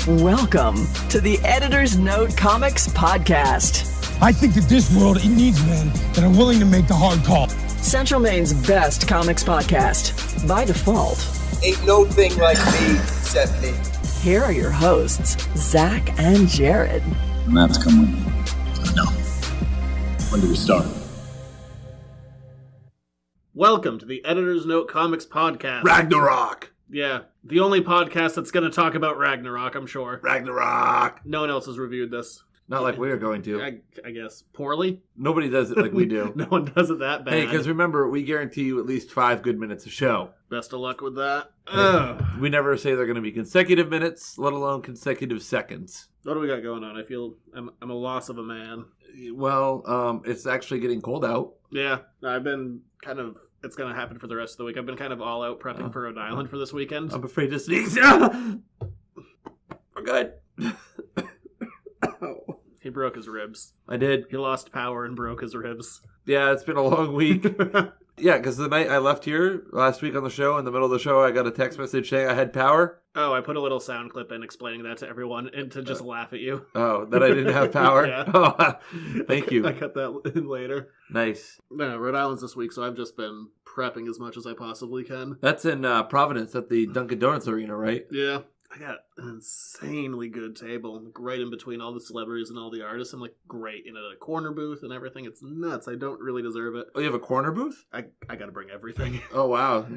Welcome to the Editor's Note Comics Podcast. I think that this world, it needs men that are willing to make the hard call. Central Maine's best comics podcast, by default. Ain't no thing like me except me. Here are your hosts, Zach and Jared. Matt's coming. No. When do we start? Welcome to the Editor's Note Comics Podcast. Ragnarok! Yeah, the only podcast that's going to talk about Ragnarok, I'm sure. Ragnarok! No one else has reviewed this. Not like we are going to. I guess. Poorly? Nobody does it like we do. No one does it that bad. Hey, because remember, we guarantee you at least 5 good minutes a show. Best of luck with that. We never say they're going to be consecutive minutes, let alone consecutive seconds. What do we got going on? I feel I'm a loss of a man. Well, it's actually getting cold out. Yeah, I've been kind of... It's going to happen for the rest of the week. I've been kind of all out prepping for Rhode Island for this weekend. I'm afraid to sneeze. We're good. He broke his ribs. I did. He lost power and broke his ribs. Yeah, it's been a long week. Yeah, because the night I left here last week on the show, in the middle of the show, I got a text message saying I had power. Oh, I put a little sound clip in explaining that to everyone and to just laugh at you. Oh, that I didn't have power? Yeah. Oh, thank you. I cut that in later. Nice. No, Rhode Island's this week, so I've just been prepping as much as I possibly can. That's in Providence at the Dunkin' Donuts arena, right? Yeah. I got an insanely good table, like right in between all the celebrities and all the artists. I'm like, great, in a corner booth and everything. It's nuts. I don't really deserve it. Oh, you have a corner booth? I got to bring everything. Oh, wow.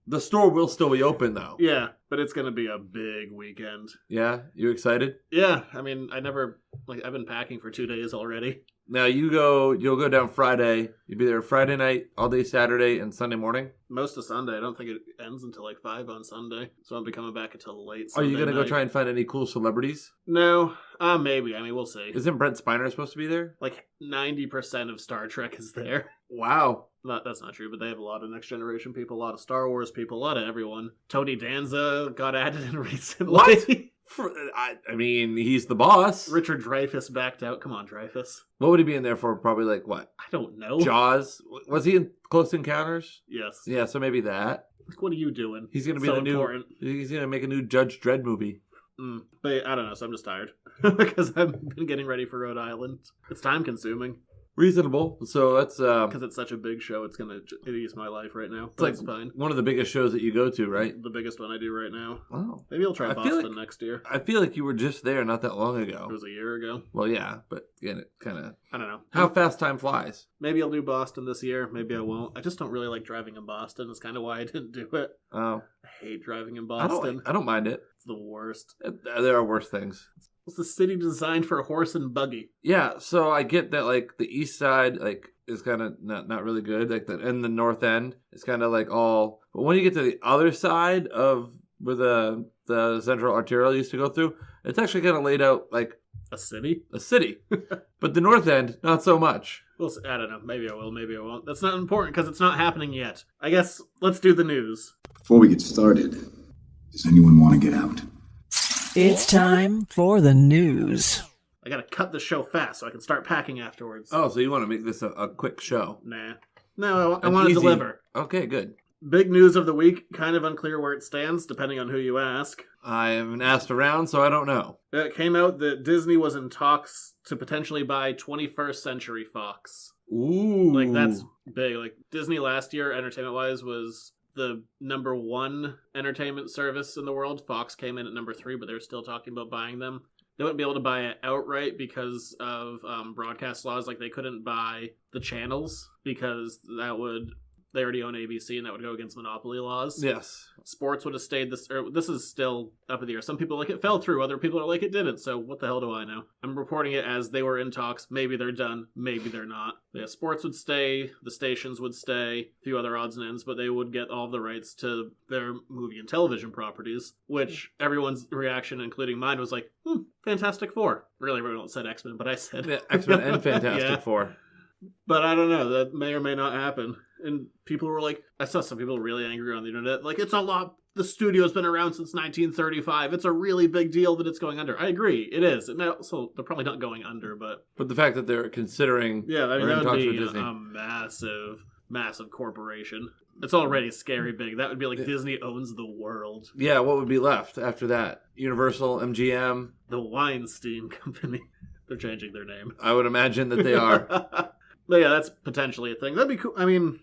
The store will still be open, though. Yeah, but it's going to be a big weekend. Yeah? You excited? Yeah, I mean, I've been packing for 2 days already. Now, you'll go down Friday. You'll be there Friday night, all day Saturday, and Sunday morning? Most of Sunday. I don't think it ends until like 5 on Sunday. So I'll be coming back until late Sunday Are you going to go night. try and find any cool celebrities? No. Maybe. I mean, we'll see. Isn't Brent Spiner supposed to be there? Like 90% of Star Trek is there. Wow. That's not true, but they have a lot of Next Generation people, a lot of Star Wars people, a lot of everyone. Tony Danza got added in recently. What? I mean, he's the boss. Richard Dreyfuss backed out. Come on, Dreyfuss. What would he be in there for? Probably like what? I don't know. Jaws? Was he in Close Encounters? Yes. Yeah, so maybe that. Like, what are you doing? He's gonna be so the new. important. He's gonna make a new Judge Dredd movie. But I don't know. So I'm just tired because I've been getting ready for Rhode Island. It's time consuming. Reasonable. So that's because it's such a big show. It's gonna ease my life right now. It's like it's fine. One of the biggest shows that you go to, right? The biggest one I do right now. Oh, maybe I'll try Boston next year. I feel like you were just there not that long ago. It was a year ago. Well, yeah, but again, it kind of. I don't know How fast time flies. Maybe I'll do Boston this year. Maybe I won't. I just don't really like driving in Boston. That's kind of why I didn't do it. Oh, I hate driving in Boston. I don't mind it. It's the worst. There are worse things. It's the city designed for a horse and buggy. Yeah, so I get that, like, the east side, like, is kind of not really good. Like, and the north end is kind of, like, all... But when you get to the other side of where the Central Arterial used to go through, it's actually kind of laid out like... A city? A city. But the north end, not so much. Well, I don't know. Maybe I will, maybe I won't. That's not important because it's not happening yet. I guess let's do the news. Before we get started, does anyone want to get out? It's time for the news. I gotta cut the show fast so I can start packing afterwards. Oh, so you want to make this a quick show? Nah. No, I want to deliver. Okay, good. Big news of the week. Kind of unclear where it stands, depending on who you ask. I haven't asked around, so I don't know. It came out that Disney was in talks to potentially buy 21st Century Fox. Ooh. Like, that's big. Like, Disney last year, entertainment-wise, was the number 1 entertainment service in the world. Fox came in at number 3, but they're still talking about buying them. They wouldn't be able to buy it outright because of broadcast laws. Like, they couldn't buy the channels because they already own ABC, and that would go against monopoly laws. Yes. Sports would have stayed this is still up in the air. Some people are like it fell through, other people are like it didn't, so what the hell do I know? I'm reporting it as they were in talks. Maybe they're done, maybe they're not. Yeah, sports would stay, the stations would stay, a few other odds and ends, but they would get all the rights to their movie and television properties, which everyone's reaction, including mine, was like, Fantastic Four. Really, everyone said X-Men, but I said... Yeah, X-Men and Fantastic Four. But I don't know, that may or may not happen. And people were like, I saw some people really angry on the internet, like, it's a lot, the studio's been around since 1935, it's a really big deal that it's going under. I agree, it is. So they're probably not going under, but... But the fact that they're considering... Yeah, I mean, that that would be a massive corporation. It's already scary big. That would be like Disney owns the world. Yeah, what would be left after that? Universal, MGM? The Weinstein Company. They're changing their name. I would imagine that they are. But yeah, that's potentially a thing. That'd be cool. I mean,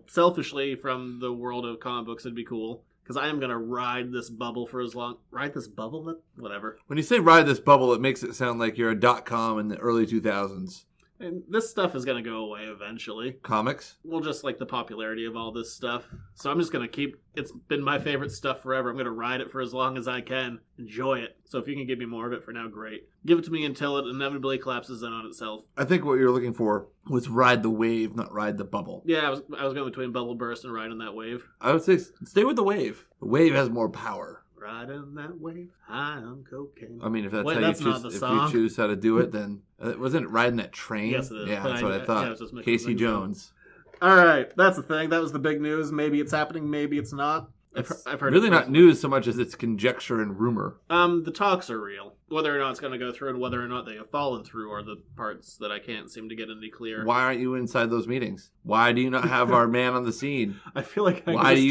selfishly from the world of comic books, it'd be cool. Because I am going to ride this bubble for as long... Ride this bubble? Whatever. When you say ride this bubble, it makes it sound like you're a .com in the early 2000s. And this stuff is going to go away eventually. Comics? Well, just like the popularity of all this stuff. So I'm just going to keep... It's been my favorite stuff forever. I'm going to ride it for as long as I can. Enjoy it. So if you can give me more of it for now, great. Give it to me until it inevitably collapses in on itself. I think what you're looking for was ride the wave, not ride the bubble. Yeah, I was going between bubble burst and riding that wave. I would say stay with the wave. The wave has more power. Riding that wave, high on cocaine. I mean, if that's Wait, how that's you not choose, the if song. you choose how to do it, then wasn't it riding that train? Yes, it is. Yeah, But that's what I thought. yeah, was just mixing Casey things Jones. All right, that's the thing. That was the big news. Maybe it's happening. Maybe it's not. I've heard really it not news so much as it's conjecture and rumor. The talks are real. Whether or not it's going to go through and whether or not they have fallen through are the parts that I can't seem to get any clear. Why aren't you inside those meetings? Why do you not have our man on the scene? I feel like Why do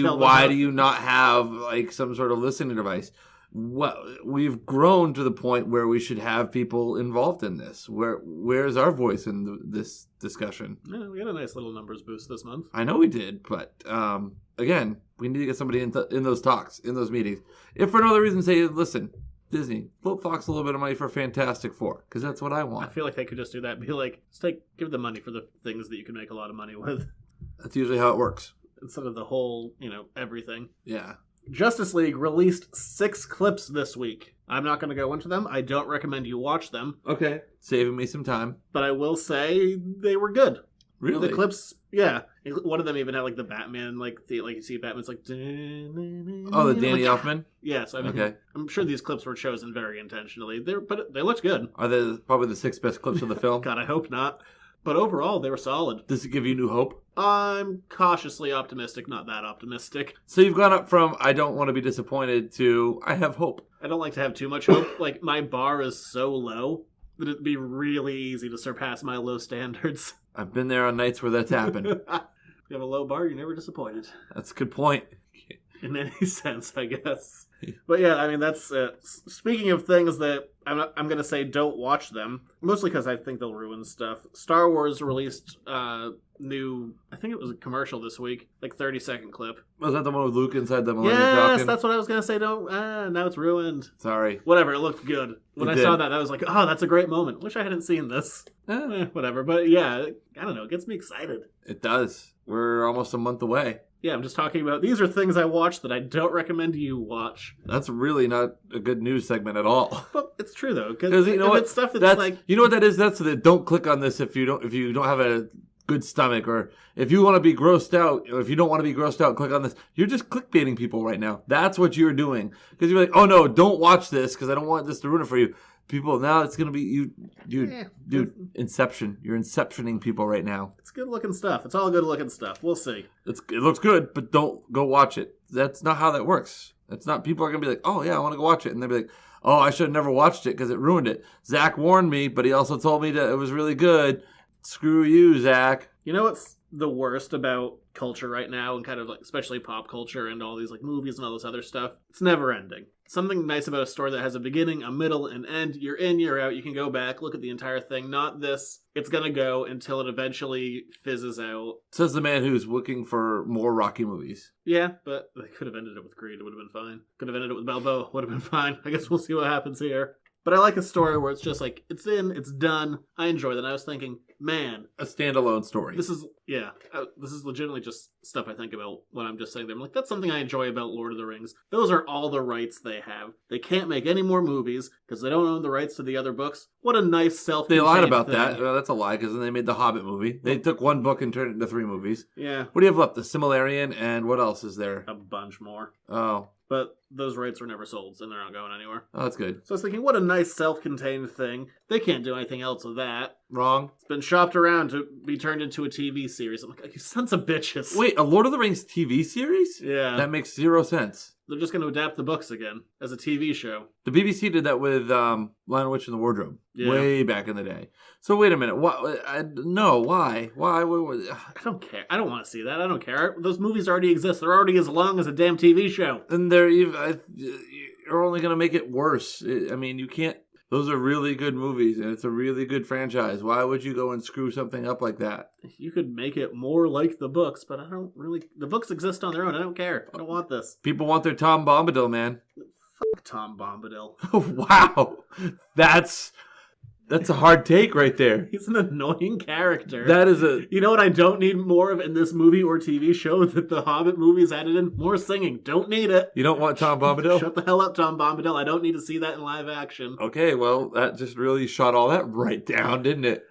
you not have like some sort of listening device? We've grown to the point where we should have people involved in this. Where's our voice in this discussion? Yeah, we had a nice little numbers boost this month. I know we did, but again, we need to get somebody in those talks, in those meetings. If for no other reason, say, listen, Disney, flip Fox a little bit of money for Fantastic Four, because that's what I want. I feel like they could just do that. Be like, give the money for the things that you can make a lot of money with. That's usually how it works. Instead of the whole, everything. Yeah. Justice League released 6 clips this week. I'm not going to go into them. I don't recommend you watch them. Okay. Saving me some time. But I will say they were good. Really? The clips, yeah. One of them even had like the Batman, like you see Batman's like... Oh, the Danny Elfman? Yeah, so okay. I'm sure these clips were chosen very intentionally. But they looked good. Are they probably the 6 best clips of the film? God, I hope not. But overall, they were solid. Does it give you new hope? I'm cautiously optimistic, not that optimistic. So you've gone up from, I don't want to be disappointed, to, I have hope. I don't like to have too much hope. Like, my bar is so low that it'd be really easy to surpass my low standards. I've been there on nights where that's happened. If you have a low bar, you're never disappointed. That's a good point. In any sense, I guess. But yeah, I mean, that's speaking of things that I'm going to say don't watch them, mostly because I think they'll ruin stuff. Star Wars released new, I think it was a commercial this week, like 30-second clip. Was that the one with Luke inside the Millennium Yes, Falcon? that's what I was going to say. Now it's ruined. Sorry. Whatever, it looked good. When I saw that, I was like, oh, that's a great moment. Wish I hadn't seen this. Whatever, but yeah, I don't know, it gets me excited. It does. We're almost a month away. Yeah, I'm just talking about, these are things I watched that I don't recommend you watch. That's really not a good news segment at all. But it's true though, because you know what? It's stuff that's like, you know what that is? That's the don't click on this if you don't have a good stomach, or if you want to be grossed out, or if you don't want to be grossed out, click on this. You're just clickbaiting people right now. That's what you're doing, because you're like, oh no, don't watch this because I don't want this to ruin it for you. People, now it's going to be you, dude, Inception. You're inceptioning people right now. It's good looking stuff. It's all good looking stuff. We'll see. It looks good, but don't go watch it. That's not how that works. That's not, people are going to be like, oh yeah, I want to go watch it. And they'll be like, oh, I should have never watched it because it ruined it. Zach warned me, but he also told me that it was really good. Screw you, Zach. You know what's the worst about culture right now, and kind of like, especially pop culture and all these like movies and all this other stuff? It's never ending. Something nice about a story that has a beginning, a middle, an end. You're in, you're out. You can go back, look at the entire thing. Not this. It's going to go until it eventually fizzes out. Says the man who's looking for more Rocky movies. Yeah, but they could have ended it with Creed. It would have been fine. Could have ended it with Balboa. Would have been fine. I guess we'll see what happens here. But I like a story where it's just like, it's in, it's done. I enjoy that. And I was thinking, man. A standalone story. This is legitimately just stuff I think about when I'm just sitting there. I'm like, that's something I enjoy about Lord of the Rings. Those are all the rights they have. They can't make any more movies because they don't own the rights to the other books. What a nice They self-contained lied about thing. that. Well, that's a lie, because then they made the Hobbit movie. They took one book and turned it into 3 movies. Yeah. What do you have left? The Similarian, and what else is there? A bunch more. Oh. But those rights were never sold, so they're not going anywhere. Oh, that's good. So I was thinking, what a nice self-contained thing. They can't do anything else with that. Wrong. It's been shopped around to be turned into a TV series. I'm like, you sons of bitches. Wait, a Lord of the Rings TV series? Yeah. That makes zero sense. They're just going to adapt the books again as a TV show. The BBC did that with Lion, Witch, and the Wardrobe way back in the day. So wait a minute. No, why? Why? I don't care. I don't want to see that. I don't care. Those movies already exist. They're already as long as a damn TV show. And you're only going to make it worse. I mean, you can't. Those are really good movies, and it's a really good franchise. Why would you go and screw something up like that? You could make it more like the books, but I don't really... The books exist on their own. I don't care. I don't want this. People want their Tom Bombadil, man. Fuck Tom Bombadil. Wow. That's a hard take right there. He's an annoying character. That is a... You know what I don't need more of in this movie or TV show that the Hobbit movies added in? More singing. Don't need it. You don't want Tom Bombadil? Shut the hell up, Tom Bombadil. I don't need to see that in live action. Okay, well, that just really shot all that right down, didn't it?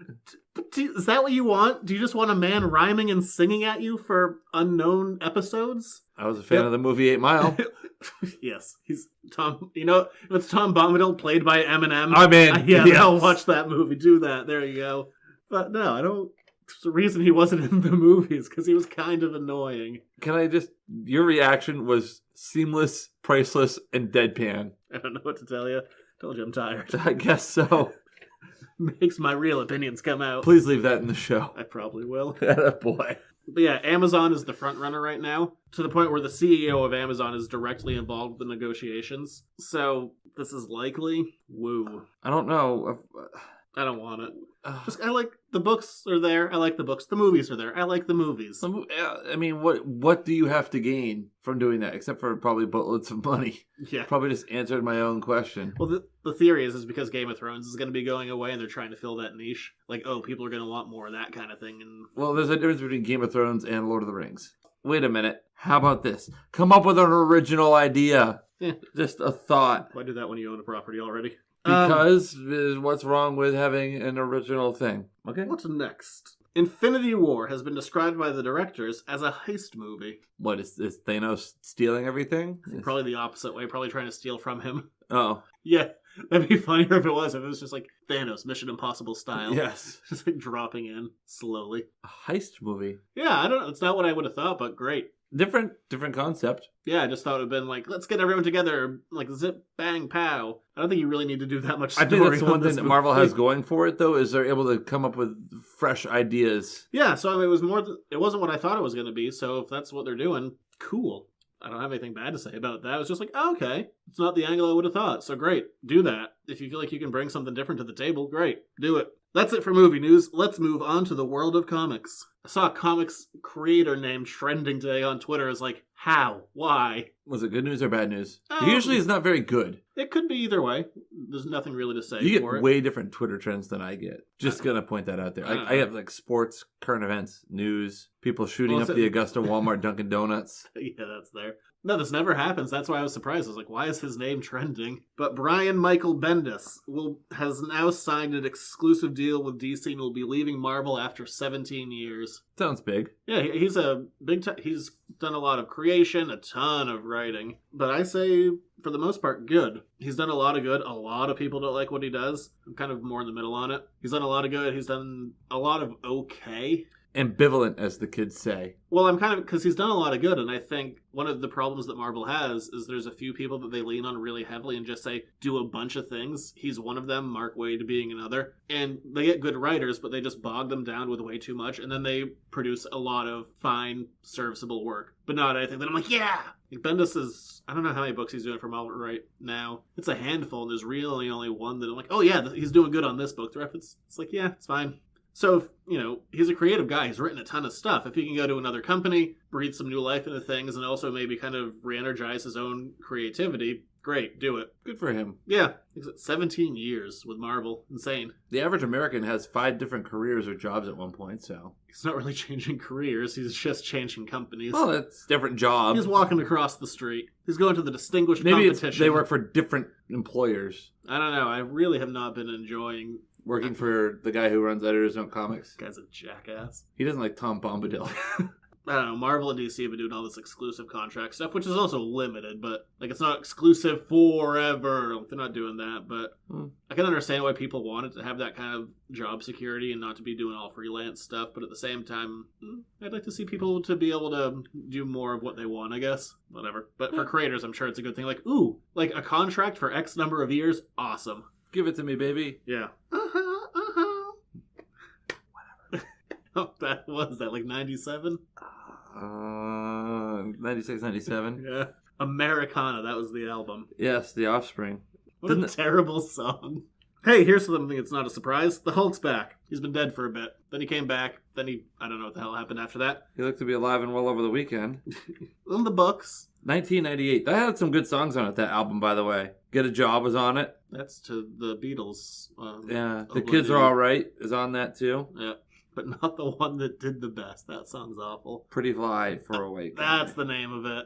Is that what you want? Do you just want a man rhyming and singing at you for unknown episodes? I was a fan of the movie 8 Mile. Yes, he's Tom. You know, if it's Tom Bombadil played by Eminem, I'm in. Yeah, I'll watch that movie. Do that. There you go. But no, I don't. The reason he wasn't in the movies because he was kind of annoying. Can I just... Your reaction was seamless, priceless, and deadpan. I don't know what to tell you. Told you I'm tired. I guess so. Makes my real opinions come out. Please leave that in the show. I probably will. Boy. But yeah, Amazon is the front runner right now, to the point where the CEO of Amazon is directly involved with the negotiations. So this is likely. Woo. I don't know. I don't want it. I like the books are there. I like the books. The movies are there. I like the movies. I mean, what do you have to gain from doing that, except for probably boatloads of money? Yeah. Probably just answered my own question. Well, the theory is because Game of Thrones is going to be going away and they're trying to fill that niche. Like, oh, people are going to want more of that kind of thing. And well, there's a difference between Game of Thrones and Lord of the Rings. Wait a minute. How about this? Come up with an original idea. Just a thought. Why do that when you own a property already? Because what's wrong with having an original thing? Okay. What's next? Infinity War has been described by the directors as a heist movie. What, is Thanos stealing everything? Probably the opposite way, probably trying to steal from him. Oh. Yeah, that'd be funnier if it was just like Thanos, Mission Impossible style. Yes. Just like dropping in slowly. A heist movie? Yeah, I don't know. It's not what I would have thought, but great. Different concept. Yeah, I just thought it would have been like, let's get everyone together, like zip, bang, pow. I don't think you really need to do that much story. I think that's the one thing that Marvel has movie. going for it, though, is they're able to come up with fresh ideas. Yeah, so I mean, it wasn't what I thought it was going to be, so if that's what they're doing, cool. I don't have anything bad to say about that. I was just like, oh, okay. It's not the angle I would have thought, so great. Do that. If you feel like you can bring something different to the table, great. Do it. That's it for movie news. Let's move on to the world of comics. I saw a comics creator name trending today on Twitter. It's like, how? Why? Was it good news or bad news? Usually it's not very good. It could be either way. There's nothing really to say You for get it. way different Twitter trends than I get. Just going to point that out there. I have like sports, current events, news, people shooting up the Augusta Walmart Dunkin' Donuts. Yeah, that's there. No, this never happens. That's why I was surprised. I was like, why is his name trending? But Brian Michael Bendis has now signed an exclusive deal with DC and will be leaving Marvel after 17 years. Sounds big. Yeah, he's a big he's done a lot of creation, a ton of writing. But I say, for the most part, good. He's done a lot of good. A lot of people don't like what he does. I'm kind of more in the middle on it. He's done a lot of good. He's done a lot of okay. Ambivalent, as the kids say. Well, I'm kind of, because he's done a lot of good, and I think one of the problems that Marvel has is there's a few people that they lean on really heavily and just say, do a bunch of things. He's one of them, Mark Waid being another. And they get good writers, but they just bog them down with way too much, and then they produce a lot of fine, serviceable work. But not anything that I'm like, yeah! Like Bendis is, I don't know how many books he's doing for Marvel right now. It's a handful, and there's really only one that I'm like, oh yeah, he's doing good on this book. The rest, it's like, yeah, it's fine. So, he's a creative guy. He's written a ton of stuff. If he can go to another company, breathe some new life into things, and also maybe kind of re-energize his own creativity, great, do it. Good for him. Yeah. 17 years with Marvel. Insane. The average American has 5 different careers or jobs at one point, so... He's not really changing careers. He's just changing companies. Well, that's different jobs. He's walking across the street. He's going to the distinguished Maybe competition. They work for different employers. I don't know. I really have not been enjoying... Working for the guy who runs Editors Note Comics. This guy's a jackass. He doesn't like Tom Bombadil. I don't know, Marvel and DC have been doing all this exclusive contract stuff, which is also limited, but like it's not exclusive forever. They're not doing that, but I can understand why people wanted to have that kind of job security and not to be doing all freelance stuff, but at the same time, I'd like to see people to be able to do more of what they want, I guess. Whatever. But for creators, I'm sure it's a good thing. Like, ooh, like a contract for X number of years, awesome. Give it to me, baby. Yeah. How bad was that? Like 97? 96, 97. Yeah. Americana, that was the album. Yes, The Offspring. What a terrible song. Hey, here's something that's not a surprise. The Hulk's back. He's been dead for a bit. Then he came back. Then I don't know what the hell happened after that. He looked to be alive and well over the weekend. In the books. 1998. That had some good songs on it, that album, by the way. Get a Job was on it. That's to the Beatles. Yeah. The Kids Are Alright is on that, too. Yeah. But not the one that did the best. That song's awful. Pretty Fly for Awake. That's the name of it.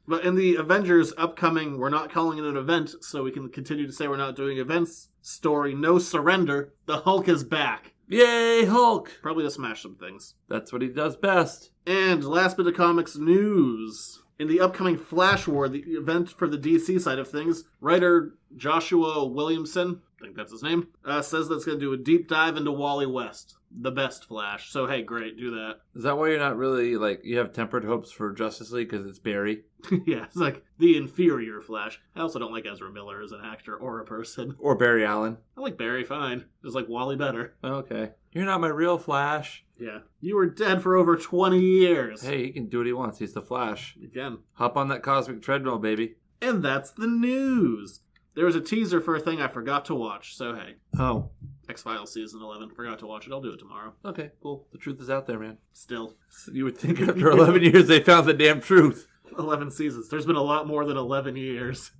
But in the Avengers upcoming, we're not calling it an event, so we can continue to say we're not doing events story, No Surrender, the Hulk is back. Yay, Hulk! Probably to smash some things. That's what he does best. And last bit of comics news. In the upcoming Flash War, the event for the DC side of things, writer Joshua Williamson, I think that's his name, says that's going to do a deep dive into Wally West, the best Flash. So, hey, great, do that. Is that why you're not really, like, you have tempered hopes for Justice League because it's Barry? Yeah, it's like the inferior Flash. I also don't like Ezra Miller as an actor or a person. Or Barry Allen. I like Barry fine. Just like Wally better. Okay. You're not my real Flash. Yeah. You were dead for over 20 years. Hey, he can do what he wants. He's the Flash. Again. Hop on that cosmic treadmill, baby. And that's the news. There was a teaser for a thing I forgot to watch, so hey. Oh. X-Files Season 11. Forgot to watch it. I'll do it tomorrow. Okay, cool. The truth is out there, man. Still. You would think after 11 years they found the damn truth. 11 seasons. There's been a lot more than 11 years.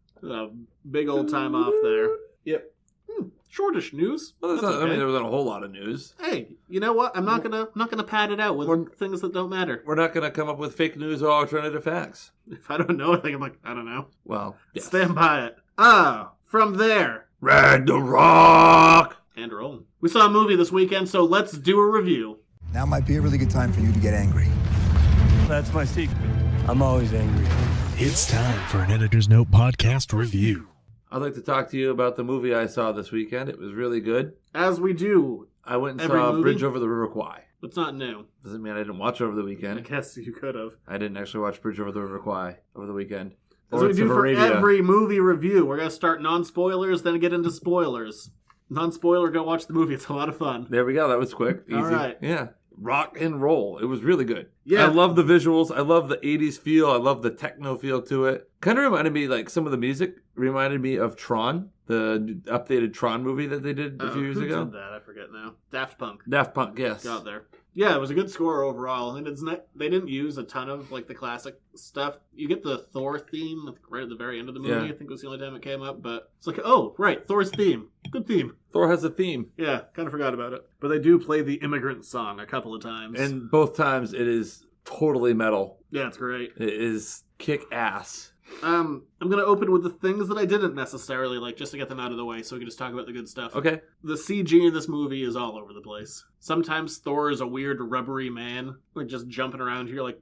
Big old time off there. Yep. Shortish news. Well, That's not, okay. I mean, there wasn't a whole lot of news. Hey, you know what? I'm not gonna pad it out with things that don't matter. We're not going to come up with fake news or alternative facts. If I don't know anything, I'm like, I don't know. Well, yes. Stand by it. From there. Ragnarok! And roll. We saw a movie this weekend, so let's do a review. Now might be a really good time for you to get angry. That's my secret. I'm always angry. It's time for an Editor's Note podcast review. I'd like to talk to you about the movie I saw this weekend. It was really good. As we do. I went and Every saw movie? Bridge Over the River Kwai. It's not new. Doesn't mean I didn't watch it over the I weekend. guess you could have. I didn't actually watch Bridge Over the River Kwai over the weekend. As we Lawrence do of for Arabia. every movie review. We're going to start non-spoilers, then get into spoilers. Non-spoiler, go watch the movie. It's a lot of fun. There we go. That was quick. Easy. All right. Yeah. Rock and roll. It was really good. Yeah. I love the visuals. I love the 80s feel. I love the techno feel to it. Kind of reminded me, like, some of the music reminded me of Tron, the updated Tron movie that they did a few years who ago. did that? I forget now. Daft Punk. Daft Punk, yes. Got there. Yeah, it was a good score overall. And it's not, they didn't use a ton of like the classic stuff. You get the Thor theme right at the very end of the movie. Yeah. I think it was the only time it came up. But it's like, oh, right, Thor's theme. Good theme. Thor has a theme. Yeah, kind of forgot about it. But they do play the Immigrant Song a couple of times. And both times it is totally metal. yeah, it's great. It is kick ass. I'm going to open with the things that I didn't necessarily like, just to get them out of the way so we can just talk about the good stuff. Okay. The CG in this movie is all over the place. Sometimes Thor is a weird rubbery man, like just jumping around here like,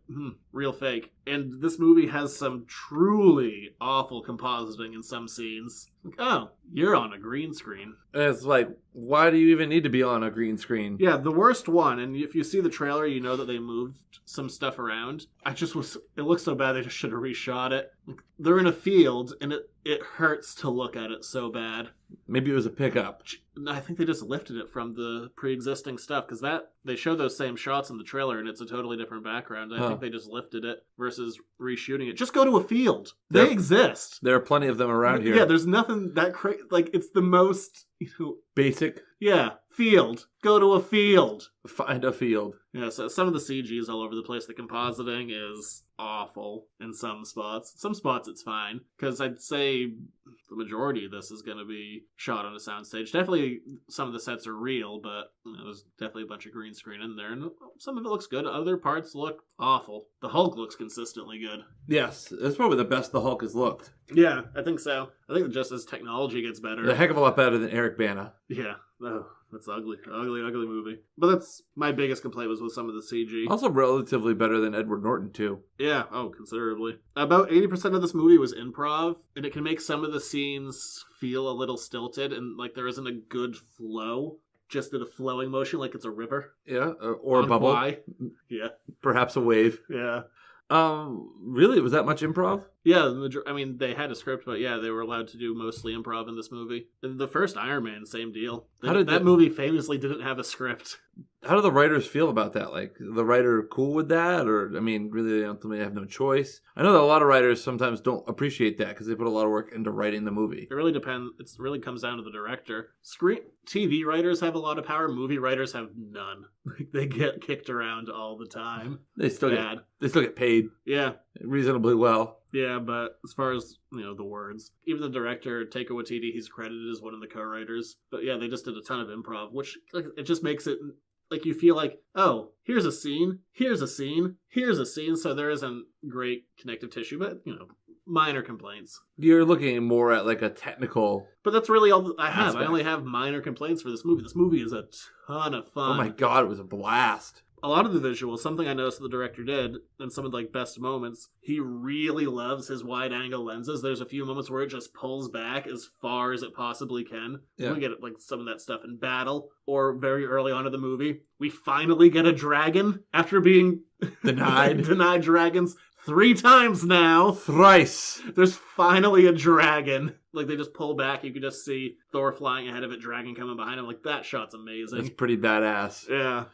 real fake. And this movie has some truly awful compositing in some scenes. Like, oh, you're on a green screen. And it's like, why do you even need to be on a green screen? Yeah, the worst one, and if you see the trailer, you know that they moved some stuff around. It looks so bad they just should have reshot it. Like, they're in a field, and it hurts to look at it so bad. Maybe it was a pickup. I think they just lifted it from the pre-existing stuff, because they show those same shots in the trailer, and it's a totally different background. I think they just lifted it versus reshooting it. Just go to a field. They exist. There are plenty of them around here. Yeah, there's nothing that crazy. Like, it's the most, Basic. yeah, field. Go to a field. Find a field. Yeah, so some of the CG is all over the place. The compositing is awful in some spots. Some spots it's fine, because I'd say the majority of this is going to be shot on a soundstage. Definitely some of the sets are real, but there's definitely a bunch of green screen in there. And some of it looks good. Other parts look awful. The Hulk looks consistently good. Yes, it's probably the best the Hulk has looked. Yeah, I think so. I think just as technology gets better. A heck of a lot better than Eric Bana. Yeah. Oh, That's ugly movie. But that's my biggest complaint was with some of the CG. Also relatively better than Edward Norton, too. Yeah, considerably. About 80% of this movie was improv, and it can make some of the scenes feel a little stilted, and like there isn't a good flow. Just in a flowing motion, like it's a river. Yeah, or a bubble. Yeah. Perhaps a wave. Yeah. Really? Was that much improv? Yeah, I mean, they had a script, but yeah, they were allowed to do mostly improv in this movie. The first Iron Man, same deal. That movie famously didn't have a script. How do the writers feel about that? Like, the writer cool with that? Or, I mean, really, they ultimately have no choice? I know that a lot of writers sometimes don't appreciate that because they put a lot of work into writing the movie. It really depends. It really comes down to the director. TV writers have a lot of power. Movie writers have none. Like, they get kicked around all the time. They still get paid. Yeah. Reasonably well. Yeah, but as far as, the words, even the director, Taika Waititi, he's credited as one of the co-writers. But yeah, they just did a ton of improv, which it just makes it, like, you feel like, oh, here's a scene, so there isn't great connective tissue, but, minor complaints. You're looking more at, like, a technical... But that's really all I have. Aspect. I only have minor complaints for this movie. This movie is a ton of fun. Oh my god, it was a blast. A lot of the visuals, something I noticed the director did, and some of the best moments, he really loves his wide-angle lenses. There's a few moments where it just pulls back as far as it possibly can. Yeah. We get some of that stuff in battle, or very early on in the movie. We finally get a dragon after being denied dragons 3 times now. Thrice. There's finally a dragon. Like, they just pull back, you can just see Thor flying ahead of it, dragon coming behind him. Like, that shot's amazing. That's pretty badass. Yeah.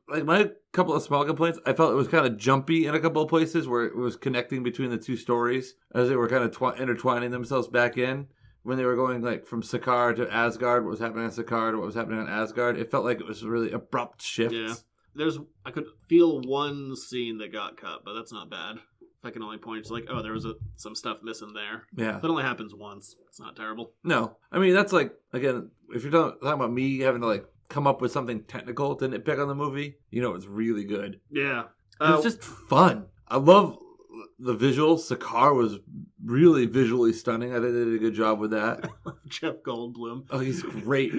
My couple of small complaints, I felt it was kind of jumpy in a couple of places where it was connecting between the two stories as they were kind of intertwining themselves back in. When they were going like from Sakaar to Asgard, what was happening on Sakaar to what was happening on Asgard, it felt like it was really abrupt shifts. Yeah. I could feel one scene that got cut, but that's not bad. If I can only point to like, there was some stuff missing there. Yeah. That only happens once. It's not terrible. No. I mean, that's like, again, if you're talking about me having to like come up with something technical to nitpick on the movie, it's really good. Yeah. It's just fun. I love the visuals. Sakaar was really visually stunning. I think they did a good job with that. Jeff Goldblum. Oh, he's great.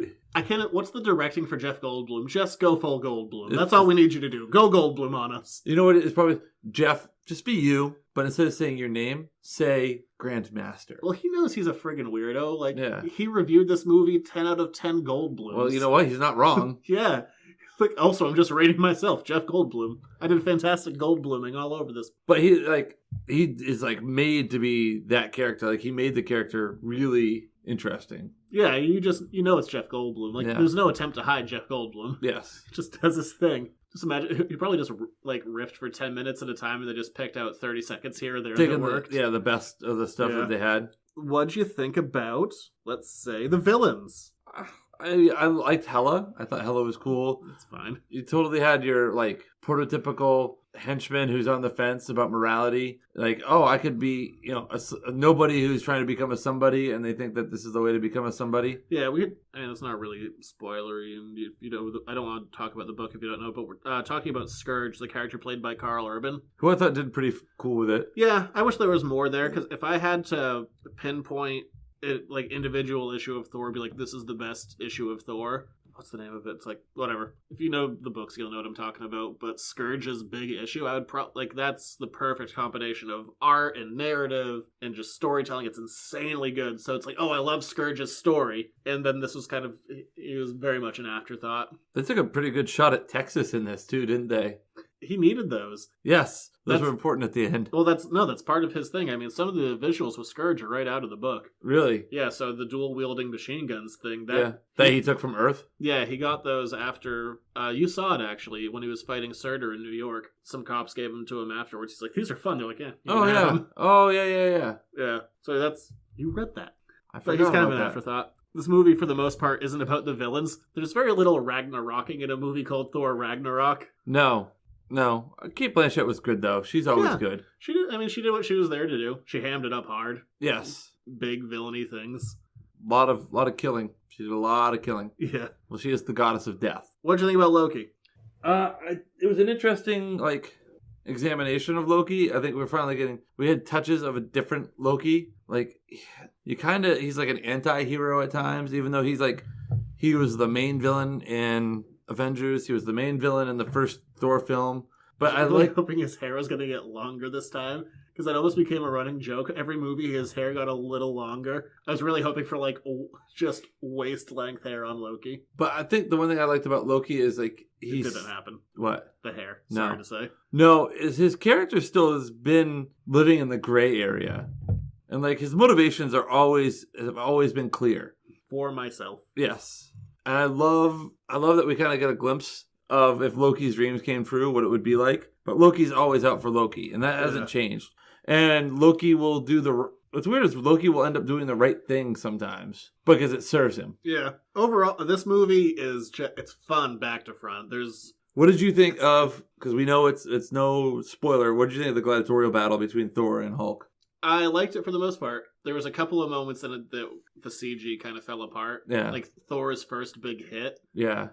What's the directing for Jeff Goldblum? Just go full Goldblum. That's all we need you to do. Go Goldblum on us. You know what? It's probably, Jeff, just be you, but instead of saying your name, say Grandmaster. Well, he knows he's a friggin' weirdo. Like, yeah. He reviewed this movie 10 out of 10 Goldblums. Well, you know what? He's not wrong. Yeah. Like, also, I'm just rating myself, Jeff Goldblum. I did fantastic Goldbluming all over this. But he is like made to be that character. Like, he made the character really interesting. Yeah, it's Jeff Goldblum. Like, There's no attempt to hide Jeff Goldblum. Yes. He just does his thing. Just imagine, he probably just like riffed for 10 minutes at a time and they just picked out 30 seconds here or there that worked. The best of the stuff that they had. What'd you think about, let's say, the villains? I liked Hela. I thought Hela was cool. That's fine. You totally had your like prototypical henchman who's on the fence about morality. Like, I could be, a nobody who's trying to become a somebody, and they think that this is the way to become a somebody. Yeah, it's not really spoilery, and I don't want to talk about the book if you don't know, but we're talking about Scourge, the character played by Karl Urban, who I thought did pretty cool with it. Yeah, I wish there was more there, because if I had to pinpoint it, like individual issue of Thor, be like, this is the best issue of Thor. What's the name of it? It's like, whatever. If you know the books, you'll know what I'm talking about. But Scourge's big issue, I would that's the perfect combination of art and narrative and just storytelling. It's insanely good. So it's like, I love Scourge's story. And then this was it was very much an afterthought. They took a pretty good shot at Texas in this too, didn't they? He needed those. Yes, those were important at the end. Well, that's part of his thing. I mean, some of the visuals with Scourge are right out of the book. Really? Yeah, so the dual-wielding machine guns thing. That he took from Earth? Yeah, he got those after... you saw it, actually, when he was fighting Surtur in New York. Some cops gave them to him afterwards. He's like, these are fun. They're like, yeah. Oh, yeah. Yeah, so you read that. I forgot he's kind of an that. afterthought. This movie, for the most part, isn't about the villains. There's very little Ragnaroking in a movie called Thor Ragnarok. No, Kate Blanchett was good though. She's always good. She did what she was there to do. She hammed it up hard. Yes. Big villainy things. Lot of killing. She did a lot of killing. Yeah. Well, she is the goddess of death. What'd you think about Loki? It was an interesting examination of Loki. I think we had touches of a different Loki. Like, he's like an anti-hero at times, even though he's He was the main villain in Avengers. He was the main villain in the first Thor film. But I really like hoping his hair was going to get longer this time, because that almost became a running joke. Every movie, his hair got a little longer. I was really hoping for like just waist length hair on Loki. But I think the one thing I liked about Loki is like It didn't happen. What? The hair. No. Sorry to say. No, is his character still has been living in the gray area, and like his motivations have always been clear. For myself. Yes, and I love that we kind of get a glimpse of if Loki's dreams came true, what it would be like. But Loki's always out for Loki, and that hasn't changed. And Loki will do what's weird is Loki will end up doing the right thing sometimes because it serves him. Yeah. Overall, this movie it's fun back to front. What did you think of? Because we know it's no spoiler. What did you think of the gladiatorial battle between Thor and Hulk? I liked it for the most part. There was a couple of moments in it that the CG kind of fell apart. Yeah. Like Thor's first big hit. Yeah.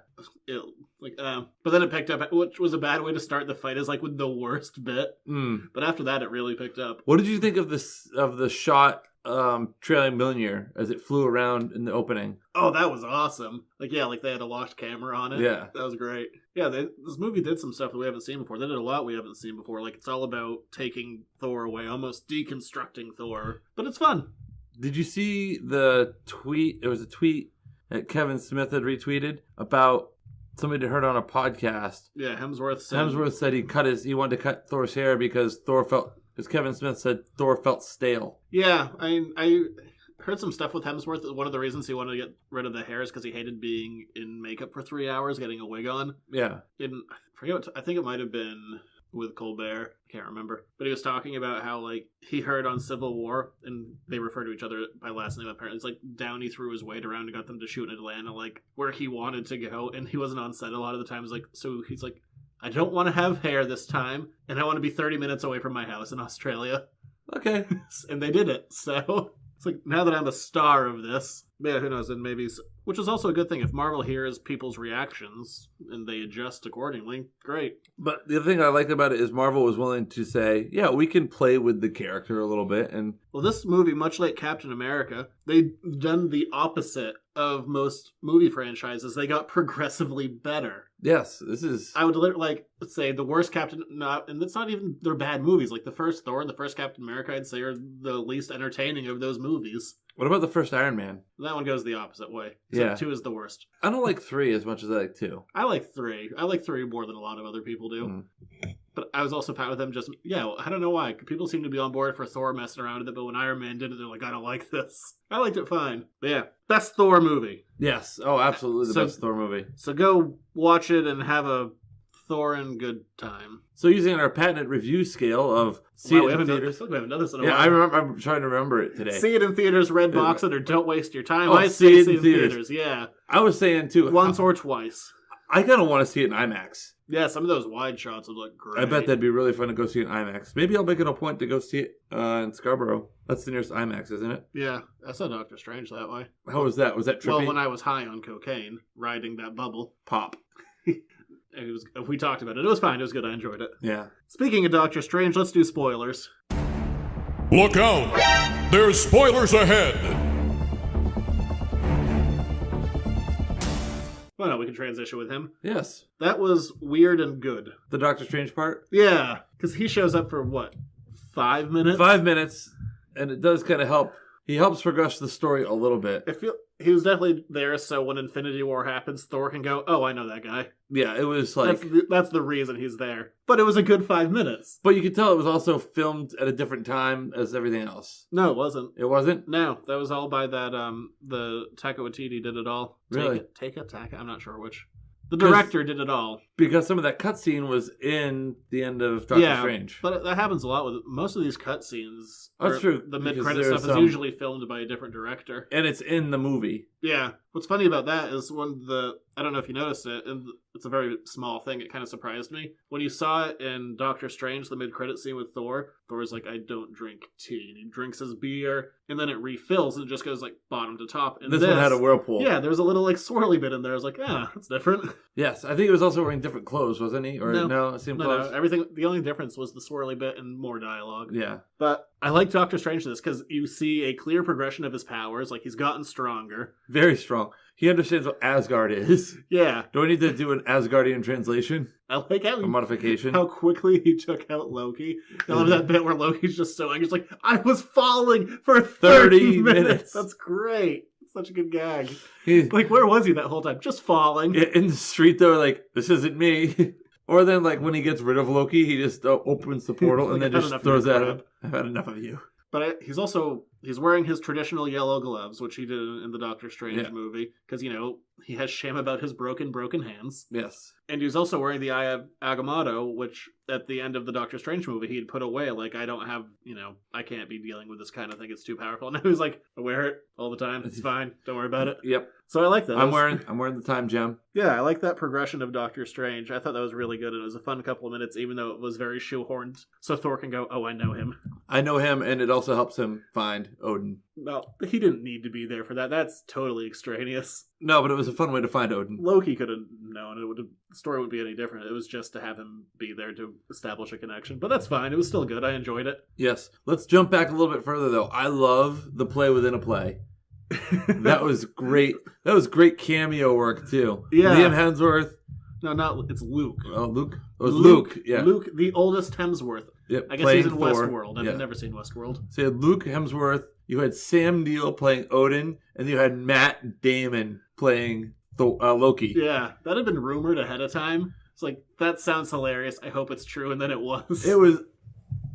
But then it picked up, which was a bad way to start the fight, is like with the worst bit. But after that, it really picked up. What did you think of the shot trailing Mjolnir as it flew around in the opening? Oh, that was awesome. Like they had a locked camera on it. Yeah. That was great. Yeah, this movie did some stuff that we haven't seen before. They did a lot we haven't seen before. Like, it's all about taking Thor away, almost deconstructing Thor. But it's fun. Did you see the tweet? It was a tweet that Kevin Smith had retweeted about somebody heard on a podcast. Yeah, Hemsworth said he wanted to cut Thor's hair because Kevin Smith said Thor felt stale. Yeah, I heard some stuff with Hemsworth. One of the reasons he wanted to get rid of the hair is because he hated being in makeup for 3 hours, getting a wig on. Yeah. I think it might have been with Colbert. I can't remember. But he was talking about how, like, he heard on Civil War, and they refer to each other by last name apparently. It's like Downey threw his weight around and got them to shoot in Atlanta, like, where he wanted to go, and he wasn't on set a lot of the times. Like, so he's like, I don't want to have hair this time, and I want to be 30 minutes away from my house in Australia. Okay. And they did it, so it's like, now that I'm a star of this, yeah, who knows, and maybe, which is also a good thing. If Marvel hears people's reactions and they adjust accordingly, great. But the other thing I liked about it is Marvel was willing to say, yeah, we can play with the character a little bit. And well, this movie, much like Captain America, they've done the opposite of most movie franchises. They got progressively better. Yes, this is... I would let's say the worst and it's not even, they're bad movies. Like the first Thor and the first Captain America, I'd say are the least entertaining of those movies. What about the first Iron Man? That one goes the opposite way. Yeah. 2 is the worst. I don't like 3 as much as I like 2. I like 3. I like 3 more than a lot of other people do. But I was also fine with them I don't know why. People seem to be on board for Thor messing around with it, but when Iron Man did it, they're like, I don't like this. I liked it fine. But yeah, best Thor movie. Yes. Oh, absolutely the best Thor movie. So go watch it and have a Thor and good time. So using our patented review scale of see it in theaters. We haven't done this in a while. while. I'm trying to remember it today. See it in theaters, red box it, or don't waste your time. Oh, I say see it in theaters. Yeah. I was saying too. Once or twice. I kind of want to see it in IMAX. Yeah, some of those wide shots would look great. I bet that'd be really fun to go see it in IMAX. Maybe I'll make it a point to go see it in Scarborough. That's the nearest IMAX, isn't it? Yeah, I saw Doctor Strange that way. How was that? Was that trippy? Well, when I was high on cocaine, riding that bubble. Pop. We talked about it. It was fine. It was good. I enjoyed it. Yeah. Speaking of Doctor Strange, let's do spoilers. Look out! There's spoilers ahead! Well, no, we can transition with him. Yes. That was weird and good. The Doctor Strange part? Yeah, because he shows up for, what, 5 minutes? 5 minutes, and it does kind of help. He helps progress the story a little bit. He was definitely there, so when Infinity War happens, Thor can go, oh, I know that guy. Yeah, it was like... That's the reason he's there. But it was a good 5 minutes. But you could tell it was also filmed at a different time as everything else. No, it wasn't. It wasn't? No, that was all by that, the Taika Waititi did it all. Really? Taika? I'm not sure which. The director did it all. Because some of that cutscene was in the end of Doctor Strange. But that happens a lot with most of these cutscenes. That's true. The mid-credit stuff is usually filmed by a different director. And it's in the movie. Yeah. What's funny about that is I don't know if you noticed it, and it's a very small thing, it kind of surprised me. When you saw it in Doctor Strange, the mid-credit scene with Thor's like, I don't drink tea. And he drinks his beer, and then it refills, and it just goes like bottom to top. And this one had a whirlpool. Yeah, there was a little like swirly bit in there. I was like, that's different. Yes, I think he was also wearing different clothes, wasn't he? Or no, it seemed close. No, everything. The only difference was the swirly bit and more dialogue. Yeah. But I like Doctor Strange in this because you see a clear progression of his powers. Like, he's gotten stronger. Very strong. He understands what Asgard is. Yeah. Do I need to do an Asgardian translation? I like A modification? how quickly he took out Loki. I love that bit where Loki's just so angry. He's like, I was falling for 30 minutes. That's great. Such a good gag. Like, where was he that whole time? Just falling. In the street, though, like, this isn't me. Or then, like, when he gets rid of Loki, he just opens the portal Like, and then just throws at him. I've had enough of you. But he's wearing his traditional yellow gloves, which he did in the Doctor Strange movie. Because, he has shame about his broken hands. Yes. And he was also wearing the Eye of Agamotto, which at the end of the Doctor Strange movie, he had put away. Like, I don't have, I can't be dealing with this kind of thing. It's too powerful. And he was like, I wear it all the time. It's fine. Don't worry about it. Yep. So I like that. I'm wearing the time gem. Yeah, I like that progression of Doctor Strange. I thought that was really good. And it was a fun couple of minutes, even though it was very shoehorned. So Thor can go, oh, I know him. I know him, and it also helps him find Odin. Well, he didn't need to be there for that. That's totally extraneous. No, but it was a fun way to find Odin. Loki could have known. The story wouldn't be any different. It was just to have him be there to establish a connection. But that's fine. It was still good. I enjoyed it. Yes. Let's jump back a little bit further, though. I love the play within a play. That was great. That was great cameo work, too. Yeah. Liam Hemsworth. No, it's Luke. Oh, Luke? It was Luke. Yeah. Luke, the oldest Hemsworth. Yep, I guess he's in Thor. Westworld. I've Yeah. never seen Westworld. So you had Luke Hemsworth, you had Sam Neill playing Odin, and you had Matt Damon playing Loki. Yeah, that had been rumored ahead of time. It's like, that sounds hilarious. I hope it's true. And then it was. It was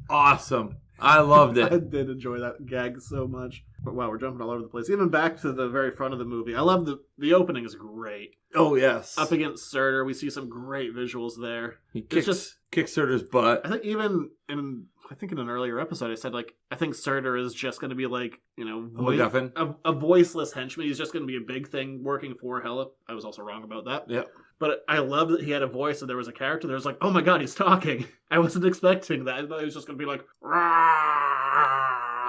awesome. I loved it. I did enjoy that gag so much. But wow, we're jumping all over the place. Even back to the very front of the movie. I love the opening is great. Oh, yes. Up against Surtur, we see some great visuals there. He kicks Surtur's butt. I think even in an earlier episode, I said, like, I think Surtur is just going to be like, MacGuffin. a voiceless henchman. He's just going to be a big thing working for Hela. I was also wrong about that. Yeah. But I love that he had a voice and there was a character that was like, oh my god, he's talking. I wasn't expecting that. I thought he was just going to be like,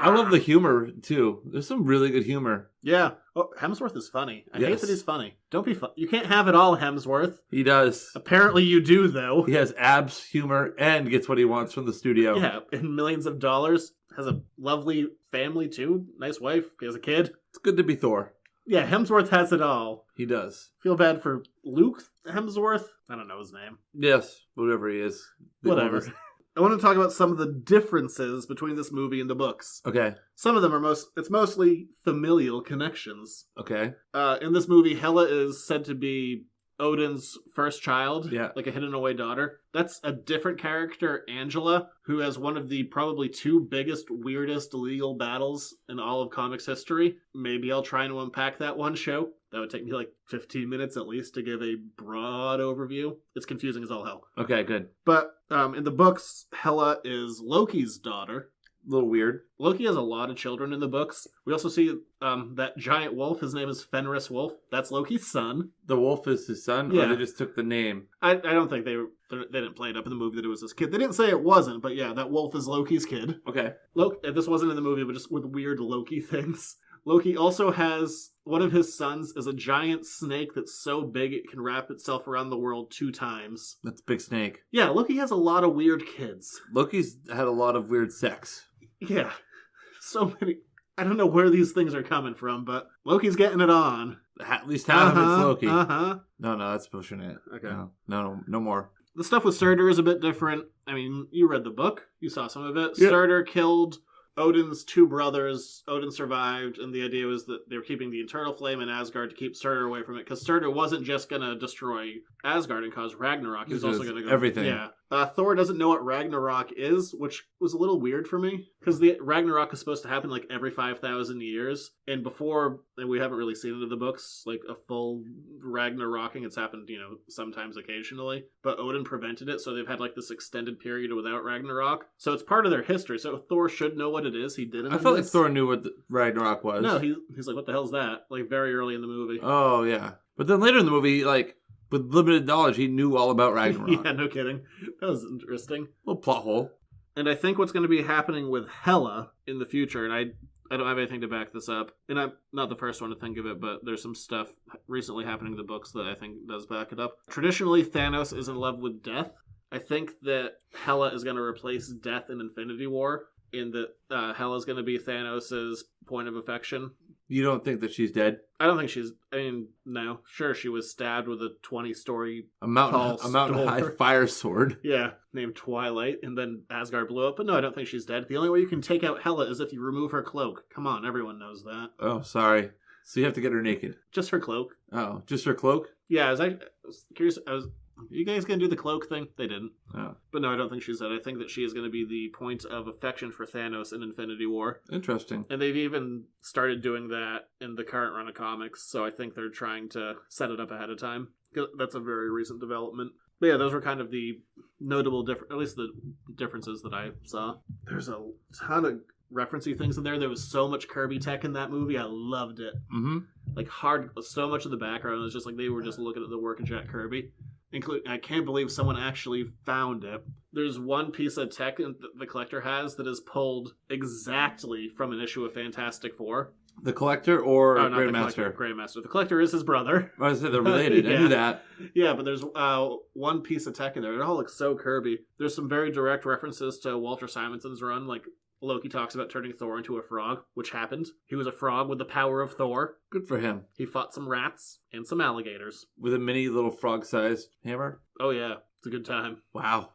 I love the humor, too. There's some really good humor. Yeah. Oh, Hemsworth is funny. I hate Yes. that he's funny. Don't be fun. You can't have it all, Hemsworth. He does. Apparently you do, though. He has abs, humor, and gets what he wants from the studio. Yeah, and millions of dollars. Has a lovely family, too. Nice wife. He has a kid. It's good to be Thor. Yeah, Hemsworth has it all. He does. Feel bad for Luke Hemsworth? I don't know his name. Yes, whatever he is. Whatever. I want to talk about some of the differences between this movie and the books. Okay. Some of them are it's mostly familial connections. Okay. In this movie, Hela is said to be Odin's first child, Yeah. like a hidden away daughter. That's a different character, Angela, who has one of the probably two biggest, weirdest legal battles in all of comics history. Maybe I'll try and unpack that one show. That would take me like 15 minutes at least to give a broad overview. It's confusing as all hell. Okay, good. But in the books, Hela is Loki's daughter. A little weird. Loki has a lot of children in the books. We also see that giant wolf. His name is Fenris Wolf. That's Loki's son. The wolf is his son? Yeah. Or they just took the name? I don't think they didn't play it up in the movie that it was his kid. They didn't say it wasn't, but yeah, that wolf is Loki's kid. Okay. This wasn't in the movie, but just with weird Loki things. Loki also has one of his sons is a giant snake that's so big it can wrap itself around the world 2 times. That's Big Snake. Yeah, Loki has a lot of weird kids. Loki's had a lot of weird sex. Yeah, so many. I don't know where these things are coming from, but Loki's getting it on. At least half of it's Loki. Uh-huh. No, that's pushing it. Okay. No more. The stuff with Surtur is a bit different. I mean, you read the book. You saw some of it. Yeah. Surtur killed Odin's 2 brothers. Odin survived, and the idea was that they were keeping the Eternal Flame in Asgard to keep Surtur away from it, because Surtur wasn't just going to destroy Asgard and cause Ragnarok. He was also going to go... everything. Yeah. Thor doesn't know what Ragnarok is, which was a little weird for me, because the Ragnarok is supposed to happen like every 5,000 years, and before, and we haven't really seen it in the books, like a full Ragnaroking. It's happened, sometimes occasionally, but Odin prevented it, so they've had like this extended period without Ragnarok. So it's part of their history, so Thor should know what it is. He didn't. I felt like Thor knew what Ragnarok was. No, he's like, what the hell's that? Like very early in the movie. Oh, yeah. But then later in the movie, like, with limited knowledge, he knew all about Ragnarok. Yeah, no kidding. That was interesting. Little plot hole. And I think what's going to be happening with Hela in the future, and I don't have anything to back this up, and I'm not the first one to think of it, but there's some stuff recently happening in the books that I think does back it up. Traditionally, Thanos is in love with death. I think that Hela is going to replace death in Infinity War, in that Hela's going to be Thanos' point of affection. You don't think that she's dead? I don't think she's. I mean, no. Sure, she was stabbed with a 20-story A mountain high fire sword. Yeah, named Twilight, and then Asgard blew up. But no, I don't think she's dead. The only way you can take out Hela is if you remove her cloak. Come on, everyone knows that. Oh, sorry. So you have to get her naked. Just her cloak. Oh, just her cloak? Yeah, I was curious. Are you guys going to do the cloak thing? They didn't. Oh. But no, I don't think she's dead. I think that she is going to be the point of affection for Thanos in Infinity War. Interesting. And they've even started doing that in the current run of comics, so I think they're trying to set it up ahead of time. That's a very recent development. But yeah, those were kind of the notable at least the differences that I saw. There's a ton of referencey things in there. There was so much Kirby tech in that movie. I loved it. Mm-hmm. Like, so much of the background was just like they were just looking at the work of Jack Kirby. I can't believe someone actually found it. There's one piece of tech the Collector has that is pulled exactly from an issue of Fantastic Four. The Collector or Grandmaster? Grandmaster. The Collector is his brother. I said they're related. Yeah. I knew that. Yeah, but there's one piece of tech in there. It all looks so Kirby. There's some very direct references to Walter Simonson's run, like Loki talks about turning Thor into a frog, which happened. He was a frog with the power of Thor. Good for him. He fought some rats and some alligators. With a mini little frog-sized hammer? Oh yeah, it's a good time. Wow.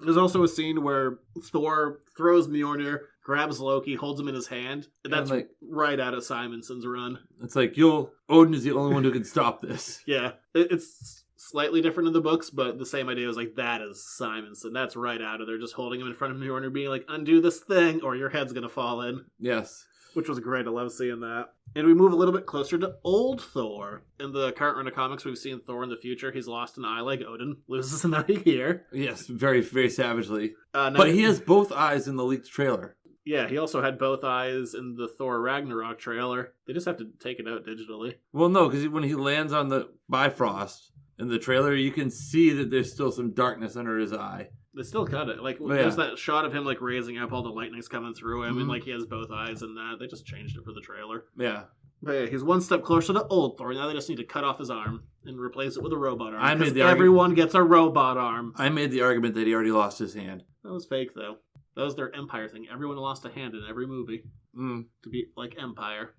There's also a scene where Thor throws Mjolnir, grabs Loki, holds him in his hand. And that's right out of Simonson's run. It's like, Odin is the only one who can stop this. Yeah, it's slightly different in the books, but the same idea was like, that is Simonson. That's right out of there. Just holding him in front of Mjolnir, being like, undo this thing or your head's going to fall in. Yes. Which was great. I love seeing that. And we move a little bit closer to old Thor. In the current run of comics, we've seen Thor in the future. He's lost an eye like Odin. Loses an eye here. Yes, very, very savagely. But he has both eyes in the leaked trailer. Yeah, he also had both eyes in the Thor Ragnarok trailer. They just have to take it out digitally. Well, no, because when he lands on the Bifrost in the trailer, you can see that there's still some darkness under his eye. They still cut it. Like, there's that shot of him, like, raising up, all the lightning's coming through him, and, like, he has both eyes in that. They just changed it for the trailer. Yeah. But yeah, he's one step closer to old Thor. Now they just need to cut off his arm and replace it with a robot arm. Because everyone gets a robot arm. I made the argument that he already lost his hand. That was fake, though. That was their Empire thing. Everyone lost a hand in every movie. To be like Empire.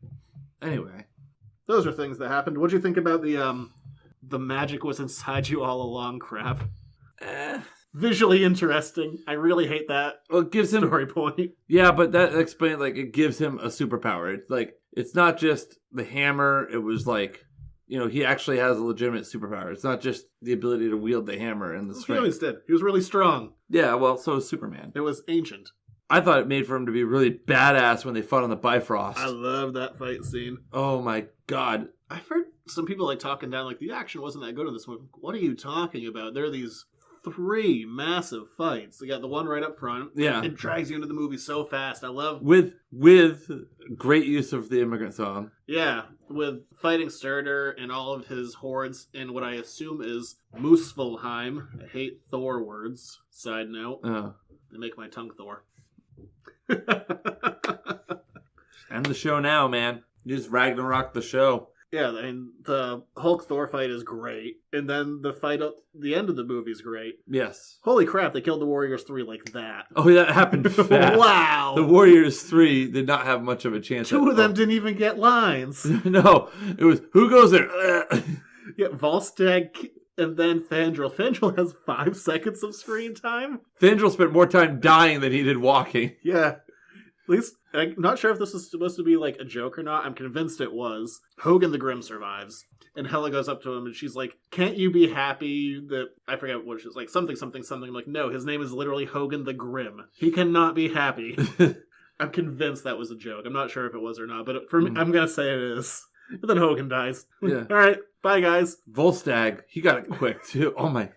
Anyway. Those are things that happened. What'd you think about the magic was inside you all along crap? Visually interesting. I really hate that. Well, it gives him story point. Yeah, but that explains, like, it gives him a superpower. It's like, it's not just the hammer. It was like, he actually has a legitimate superpower. It's not just the ability to wield the hammer and the strength. He always did. He was really strong. Yeah, well, so is Superman. It was ancient. I thought it made for him to be really badass when they fought on the Bifrost. I love that fight scene. Oh my god. I've heard some people like talking down, like, the action wasn't that good in this movie. What are you talking about? There are these 3 massive fights. They got the one right up front. Yeah. It drags you into the movie so fast. I love... With great use of the Immigrant Song. Yeah, with fighting Surtur and all of his hordes in what I assume is Muspelheim. I hate Thor words. Side note. Oh. They make my tongue Thor. End the show now, man. You just Ragnarok the show. Yeah, I mean, the Hulk-Thor fight is great. And then the fight at the end of the movie is great. Yes. Holy crap, they killed the Warriors 3 like that. Oh, that happened fast. Wow. The Warriors 3 did not have much of a chance. 2 of them didn't even get lines. No, it was, who goes there? Yeah, Volstagg and then Fandral. Fandral has 5 seconds of screen time. Fandral spent more time dying than he did walking. Yeah. At least, I'm not sure if this is supposed to be like a joke or not. I'm convinced it was. Hogan the Grim survives. And Hela goes up to him and she's like, can't you be happy that... I forget what she's like. Something. I'm like, no, his name is literally Hogan the Grim. He cannot be happy. I'm convinced that was a joke. I'm not sure if it was or not. But for me, I'm going to say it is. But then Hogan dies. Yeah. All right. Bye, guys. Volstagg, he got it quick, too. Oh, my...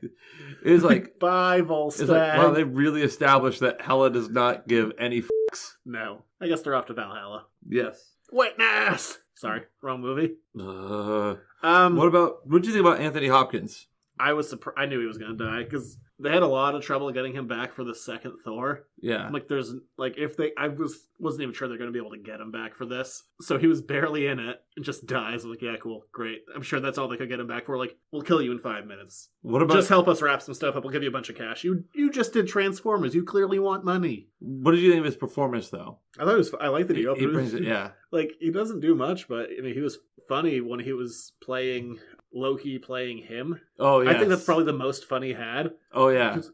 It was like... Bye, Volstagg. It's like, wow, they really established that Hela does not give any fucks. No. I guess they're off to Valhalla. Yes. Witness! Sorry, wrong movie. What do you think about Anthony Hopkins? I was surprised. I knew he was going to die, because They had a lot of trouble getting him back for the second Thor. Yeah. Like, there's, like, wasn't even sure they're going to be able to get him back for this. So he was barely in it and just dies. I'm like, yeah, cool, great. I'm sure that's all they could get him back for. Like, we'll kill you in 5 minutes. What about... Just help us wrap some stuff up. We'll give you a bunch of cash. You just did Transformers. You clearly want money. What did you think of his performance, though? I like that he opened. He brings it, yeah. Like, he doesn't do much, but I mean, he was funny when he was playing Loki playing him. Oh, yeah. I think that's probably the most fun he had. Oh, yeah. Just,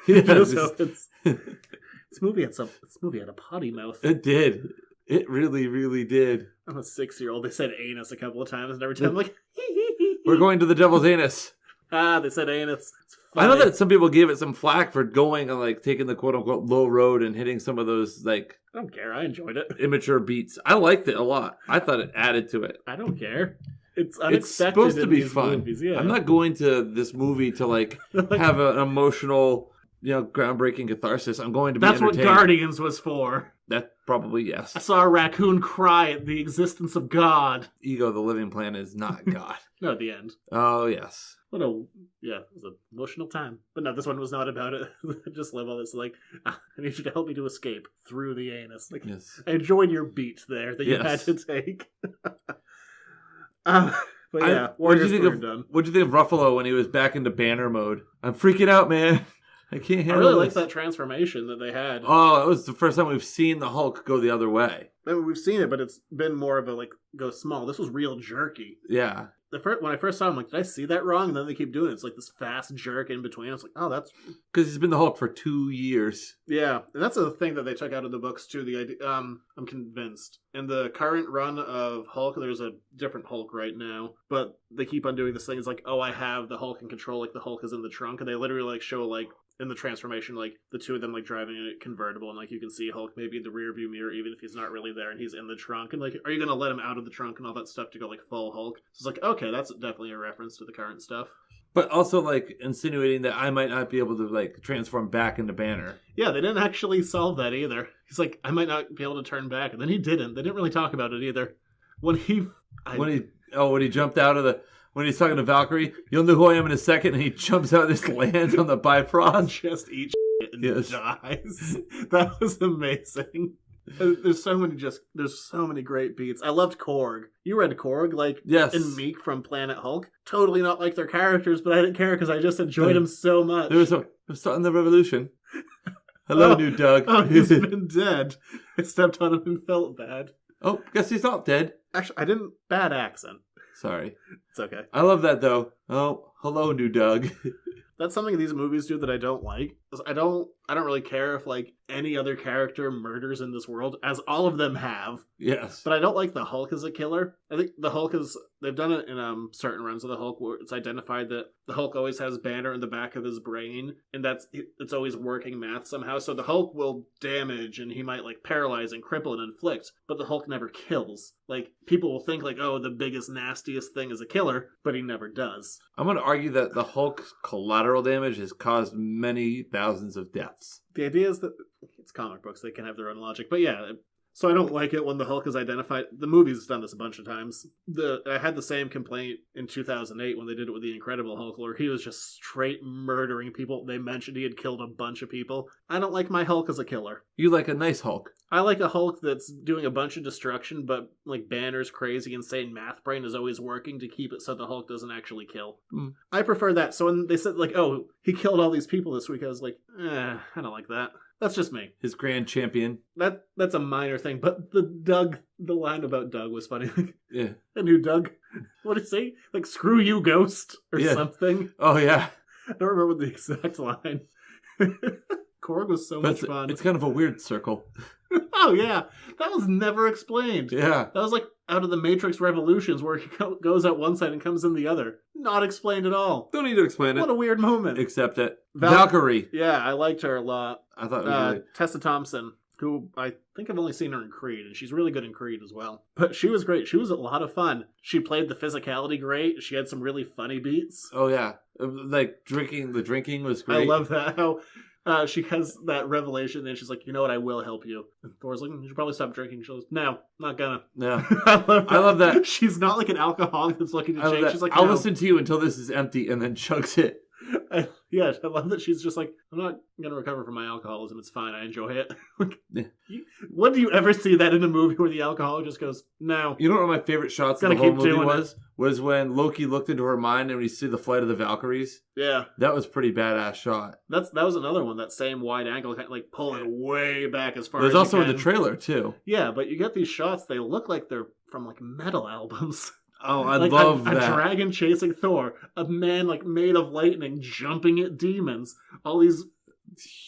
Yeah, this movie had a potty mouth. It did. It really, really did. I'm a 6-year-old. They said anus a couple of times, and every time I'm like, we're going to the devil's anus. They said anus. I know that some people gave it some flack for going on, like, taking the quote-unquote low road and hitting some of those, like... I don't care. I enjoyed it. Immature beats. I liked it a lot. I thought it added to it. I don't care. It's unexpected. It's supposed to be fun. Movies, yeah. I'm not going to this movie to, like, have an emotional... groundbreaking catharsis. I'm going to be entertained. That's what Guardians was for. That probably, yes. I saw a raccoon cry at the existence of God. Ego, the living planet, is not God. No, at the end. Oh, yes. It was an emotional time. But no, this one was not about it. I just love all this, like, I need you to help me to escape through the anus. Like, yes. I enjoyed your beat there that you had to take. But yeah, what'd you think of Ruffalo when he was back into Banner mode? I'm freaking out, man. I can't handle I really this. like that transformation that they had. Oh, it was the first time we've seen the Hulk go the other way. I mean, we've seen it, but it's been more of a, like, go small. This was real jerky. Yeah. When I first saw him, I'm like, did I see that wrong? And then they keep doing it. It's like this fast jerk in between. I was like, oh, that's... Because he's been the Hulk for 2 years. Yeah, and that's the thing that they took out of the books, too. The idea, I'm convinced. In the current run of Hulk, there's a different Hulk right now. But they keep on doing this thing. It's like, oh, I have the Hulk in control. Like, the Hulk is in the trunk. And they literally, like, show, like, in the transformation, like, the two of them, like, driving a convertible, and, like, you can see Hulk maybe in the rear view mirror, even if he's not really there, and he's in the trunk, and, like, are you gonna let him out of the trunk and all that stuff to go, like, full Hulk? So it's like, okay, that's definitely a reference to the current stuff. But also, like, insinuating that I might not be able to, like, transform back into Banner. Yeah, they didn't actually solve that either. He's like, I might not be able to turn back, and then he didn't. They didn't really talk about it either. When he jumped out of the... When he's talking to Valkyrie, you'll know who I am in a second, and he jumps out and just lands on the Bifrost. Just eats shit and dies. That was amazing. There's so many great beats. I loved Korg. You read Korg, like, yes. and Meek from Planet Hulk. Totally not like their characters, but I didn't care because I just enjoyed them so much. I'm starting the revolution. Hello, new Doug. Oh, he's been dead. I stepped on him and felt bad. Oh, guess he's not dead. Actually, I didn't. Bad accent. Sorry. It's okay. I love that, though. Oh, hello, new Doug. That's something these movies do that I don't like. I don't really care if, like, any other character murders in this world, as all of them have. Yes. But I don't like the Hulk as a killer. I think the Hulk they've done it in certain runs of the Hulk where it's identified that the Hulk always has Banner in the back of his brain, and it's always working math somehow. So the Hulk will damage, and he might, like, paralyze and cripple and inflict, but the Hulk never kills. Like, people will think, like, oh, the biggest, nastiest thing is a killer, but he never does. I'm going to argue that the Hulk's collateral damage has caused many thousands of deaths. The idea is that it's comic books, they can have their own logic. But yeah, so I don't like it when the Hulk is identified. The movie's done this a bunch of times. I had the same complaint in 2008 when they did it with the Incredible Hulk, where he was just straight murdering people. They mentioned he had killed a bunch of people. I don't like my Hulk as a killer. You like a nice Hulk. I like a Hulk that's doing a bunch of destruction, but, like, Banner's crazy insane math brain is always working to keep it so the Hulk doesn't actually kill. I prefer that. So when they said, like, oh, he killed all these people this week, I was like, I don't like that. That's just me. His grand champion. That's a minor thing, but the line about Doug was funny. Yeah. A new Doug. What did he say? Like, screw you, ghost, or something. Oh, yeah. I don't remember the exact line. Korg was so much fun. It's kind of a weird circle. Oh, yeah. That was never explained. Yeah. That was like out of the Matrix Revolutions where he goes out one side and comes in the other. Not explained at all. Don't need to explain it. What a weird moment. Accept it. Valkyrie. Yeah, I liked her a lot. I thought it was really... Tessa Thompson, who I think I've only seen her in Creed, and she's really good in Creed as well. But she was great. She was a lot of fun. She played the physicality great. She had some really funny beats. Oh, yeah. Like, the drinking was great. I love that. How she has that revelation, and she's like, you know what, I will help you. And Thor's like, you should probably stop drinking. She goes, no, not gonna. No. I love that. She's not like an alcoholic that's looking to change. She's like, I'll listen to you until this is empty, and then chugs it. I love that she's just like, I'm not gonna recover from my alcoholism. It's fine. I enjoy it. When do you ever see that in a movie where the alcoholic just goes, no? You know what one of my favorite shots of the Gotta whole keep movie doing was when Loki looked into her mind and we see the flight of the Valkyries. Yeah, That was a pretty badass shot. that was another one. That same wide angle, kind of like pulling way back as far. There's as also you in the can. trailer too. Yeah, but you get these shots. They look like they're from like metal albums. Oh, I Like love a that. dragon chasing Thor, a man like made of lightning jumping at demons, all these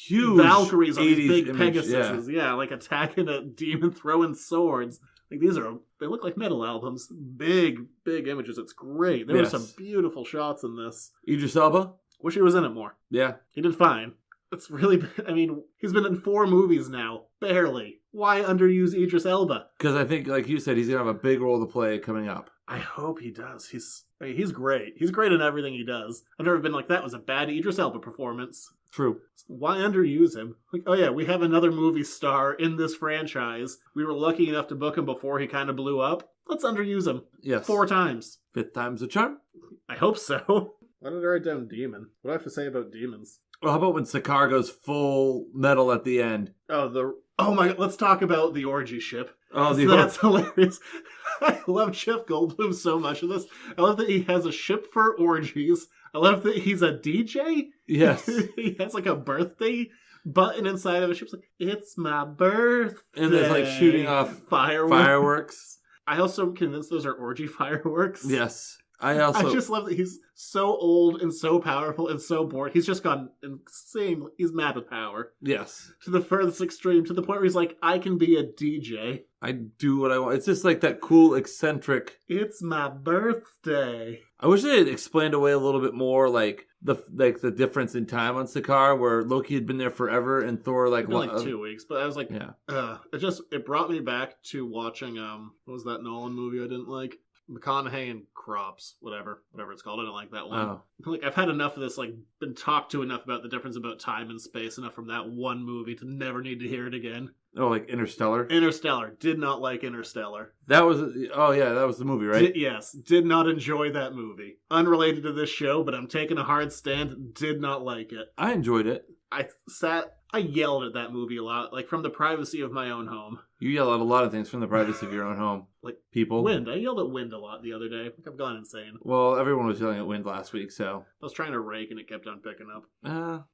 Huge Valkyries on these 80s big image, Pegasuses, yeah, like attacking a demon, throwing swords. Like they look like metal albums, big images. It's great. There were Yes. some beautiful shots in this. Idris Elba? Wish he was in it more. Yeah. He did fine. It's really, I mean, he's been in 4 movies now, barely. Why underuse Idris Elba? Because I think, like you said, he's going to have a big role to play coming up. I hope he does. He's great. He's great in everything he does. I've never been like, that was a bad Idris Elba performance. True. Why underuse him? Like, oh yeah, we have another movie star in this franchise. We were lucky enough to book him before he kind of blew up. Let's underuse him. Yes. 4 times. 5th time's a charm. I hope so. Why did I write down demon? What do I have to say about demons? Well, how about when Sakaar goes full metal at the end? Oh my god, let's talk about the orgy ship. Oh, That's hilarious. I love Jeff Goldblum so much in this. I love that he has a ship for orgies. I love that he's a DJ. Yes. He has like a birthday button inside of a ship. It's like, it's my birthday. And there's like shooting off fireworks. I also am convinced those are orgy fireworks. Yes. I just love that he's so old and so powerful and so bored. He's just gone insane. He's mad with power. Yes. To the furthest extreme, to the point where he's like, I can be a DJ. I do what I want. It's just like that cool, eccentric. It's my birthday. I wish they had explained away a little bit more, like the difference in time on Sakaar, where Loki had been there forever and Thor Like 2 weeks, but I was like, yeah. It brought me back to watching what was that Nolan movie I didn't like? McConaughey and Crops, whatever it's called. I didn't like that one. Oh. Like, I've had enough of this, like, been talked to enough about the difference about time and space enough from that one movie to never need to hear it again. Oh, like Interstellar? Interstellar. Did not like Interstellar. That was the movie, right? Yes. Did not enjoy that movie. Unrelated to this show, but I'm taking a hard stand. Did not like it. I enjoyed it. I yelled at that movie a lot, like from the privacy of my own home. You yell at a lot of things from the privacy of your own home. Like people. Wind. I yelled at wind a lot the other day. Like, I've gone insane. Well, everyone was yelling at wind last week, so. I was trying to rake and it kept on picking up.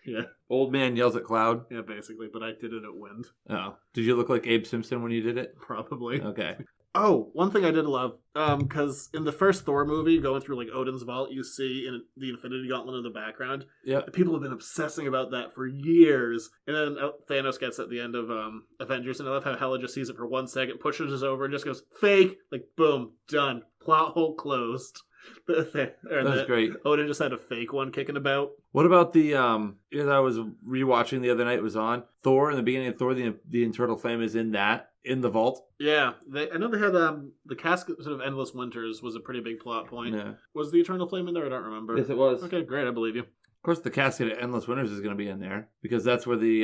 Yeah. Old man yells at cloud. Yeah, basically, but I did it at wind. Oh. Did you look like Abe Simpson when you did it? Probably. Okay. Oh, one thing I did love, because in the first Thor movie, going through like Odin's Vault, you see in the Infinity Gauntlet in the background. Yeah. People have been obsessing about that for years. And then Thanos gets at the end of Avengers, and I love how Hela just sees it for 1 second, pushes it over, and just goes, fake! Like, boom, done. Plot hole closed. That's great. Odin just had a fake one kicking about. What about the, as I was rewatching the other night, it was on, Thor, in the beginning of Thor, the Eternal Flame is in the vault. Yeah, I know they had the Casket of Endless Winters was a pretty big plot point. Yeah. Was the Eternal Flame in there? I don't remember. Yes, it was. Okay, great, I believe you. Of course, the Casket of Endless Winters is going to be in there, because that's where the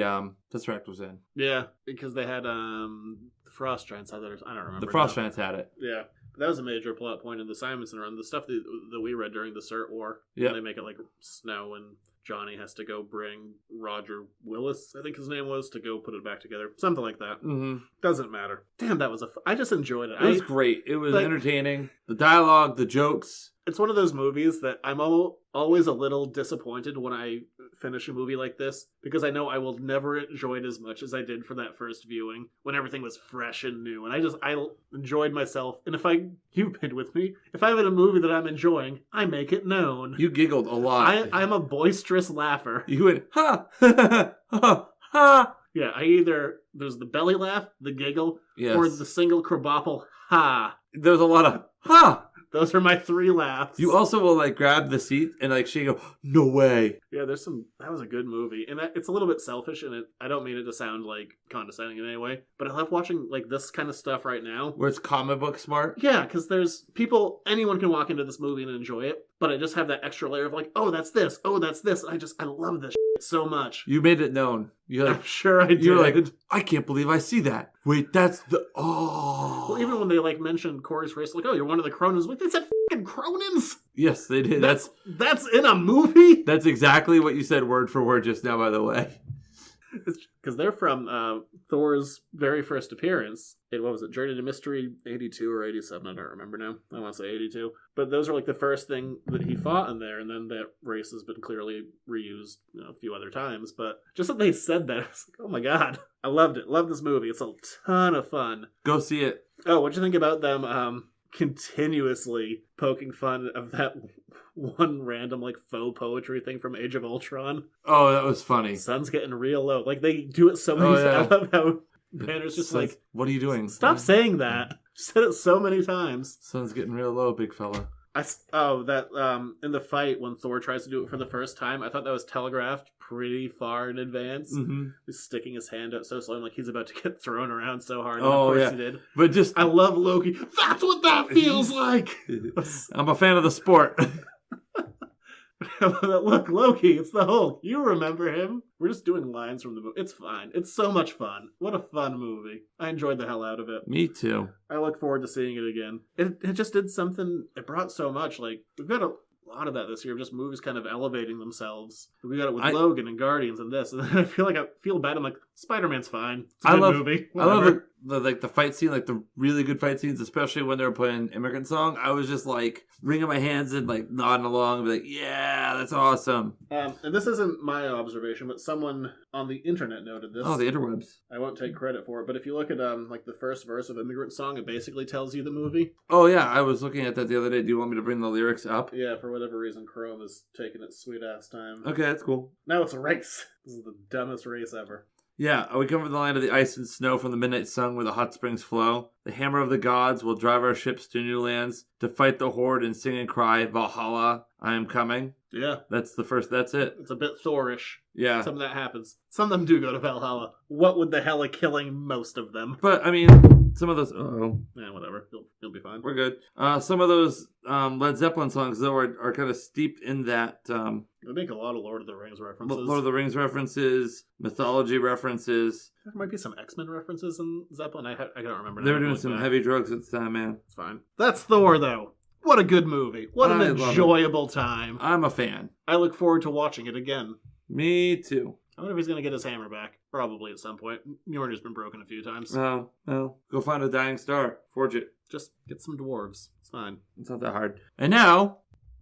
Tesseract was in. Yeah, because they had the Frost Giants. I don't remember. The Frost Giants had it. Yeah. That was a major plot point in the Simonson run. The stuff that we read during the CERT War. Yeah. They make it like Snow and Johnny has to go bring Roger Willis, I think his name was, to go put it back together. Something like that. Mm-hmm. Doesn't matter. Damn, that was I just enjoyed it. It was great. It was entertaining. The dialogue, the jokes. It's one of those movies that I'm always a little disappointed when I finish a movie like this, because I know I will never enjoy it as much as I did for that first viewing when everything was fresh and new. And I enjoyed myself. And you've been with me, if I'm in a movie that I'm enjoying, I make it known. You giggled a lot. I'm a boisterous laugher. You went, ha, ha, ha, ha. Yeah, there's the belly laugh, the giggle, yes, or the single crabapple, ha. There's a lot of, ha. Those are my 3 laughs. You also will like grab the seat and like she go, no way. Yeah, that was a good movie. And it's a little bit selfish, and I don't mean it to sound like condescending in any way, but I love watching like this kind of stuff right now. Where it's comic book smart? Yeah, because anyone can walk into this movie and enjoy it, but I just have that extra layer of like, oh, that's this. Oh, that's this. I love this shit so much. You made it known. You're like, I'm sure I did. You're like, I can't believe I see that. Wait, that's the, oh. Well, even when they like mentioned Corey's race, like, oh, you're one of the Cronins. Like, they said fucking Cronins. Yes, they did. That's in a movie. That's exactly what you said word for word just now, by the way. Because they're from Thor's very first appearance in, what was it, Journey to Mystery 82 or 87? I don't remember now. I want to say 82. But those are like the first thing that he fought in there, and then that race has been clearly reused a few other times. But just that they said that, I was like, oh my god. I loved it. Love this movie. It's a ton of fun. Go see it. Oh, what'd you think about them continuously poking fun of that one random like faux poetry thing from Age of Ultron? Oh, that was funny. Sun's getting real low. Like, they do it so many times. I love how Banner's just like, what are you doing? Stop saying that. Said it so many times. Sun's getting real low, big fella. In the fight when Thor tries to do it for the first time, I thought that was telegraphed pretty far in advance. Mm-hmm. He's sticking his hand out so slow, like he's about to get thrown around so hard. Oh, of course yeah. He did. But just, I love Loki. That's what that feels like. I'm a fan of the sport. Look, Loki, it's the Hulk. You remember him. We're just doing lines from the movie. It's fine. It's so much fun. What a fun movie. I enjoyed the hell out of it. Me too. I look forward to seeing it again. It just did something. It brought so much. Like, we've got a lot of that this year, just movies kind of elevating themselves. We got it with Logan and Guardians and this, and then I feel bad. I'm like, Spider-Man's fine. It's a good movie. Whatever. I love the fight scene, like the really good fight scenes, especially when they were playing Immigrant Song. I was just like wringing my hands and like nodding along and be like, yeah, that's awesome. And this isn't my observation, but someone on the internet noted this. Oh, the interwebs. I won't take credit for it, but if you look at like the first verse of Immigrant Song, it basically tells you the movie. Oh yeah, I was looking at that the other day. Do you want me to bring the lyrics up? Yeah, for whatever reason, Chrome is taking its sweet ass time. Okay, that's cool. Now it's a race. This is the dumbest race ever. Yeah, we come from the land of the ice and snow, from the midnight sun where the hot springs flow. The hammer of the gods will drive our ships to new lands to fight the horde and sing and cry, Valhalla, I am coming. Yeah. That's it. It's a bit Thorish. Yeah. Some of that happens. Some of them do go to Valhalla. What would the hell of killing most of them? But, I mean, some of those... Yeah, whatever. You'll be fine. We're good. Some of those Led Zeppelin songs, though, are kind of steeped in that... They make a lot of Lord of the Rings references. Lord of the Rings references, mythology references. There might be some X-Men references in Zeppelin. I don't remember. They were doing some heavy drugs at the time, man. It's fine. That's Thor, though. What a good movie. What an enjoyable time. I'm a fan. I look forward to watching it again. Me too. I wonder if he's going to get his hammer back. Probably at some point. Mjolnir's been broken a few times. No. Go find a dying star. Forge it. Just get some dwarves. It's fine. It's not that hard. And now...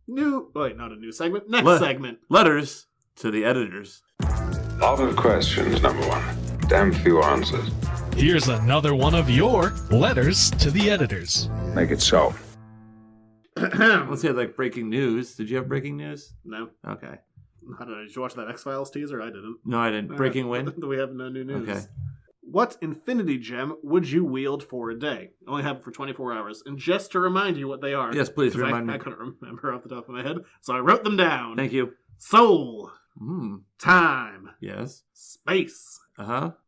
not a new segment. Next segment. Letters to the editors. Lot of questions, number one. Damn few answers. Here's another one of your letters to the editors. Make it so. Let's say like breaking news. Did you have breaking news? No. Okay. I don't know. Did you watch that X-Files teaser? I didn't. No, I didn't. Breaking wind? We have no new news. Okay. What infinity gem would you wield for a day? Only have it for 24 hours. And just to remind you what they are. Yes, please remind me. I couldn't remember off the top of my head, so I wrote them down. Thank you. Soul. Time. Yes. Space.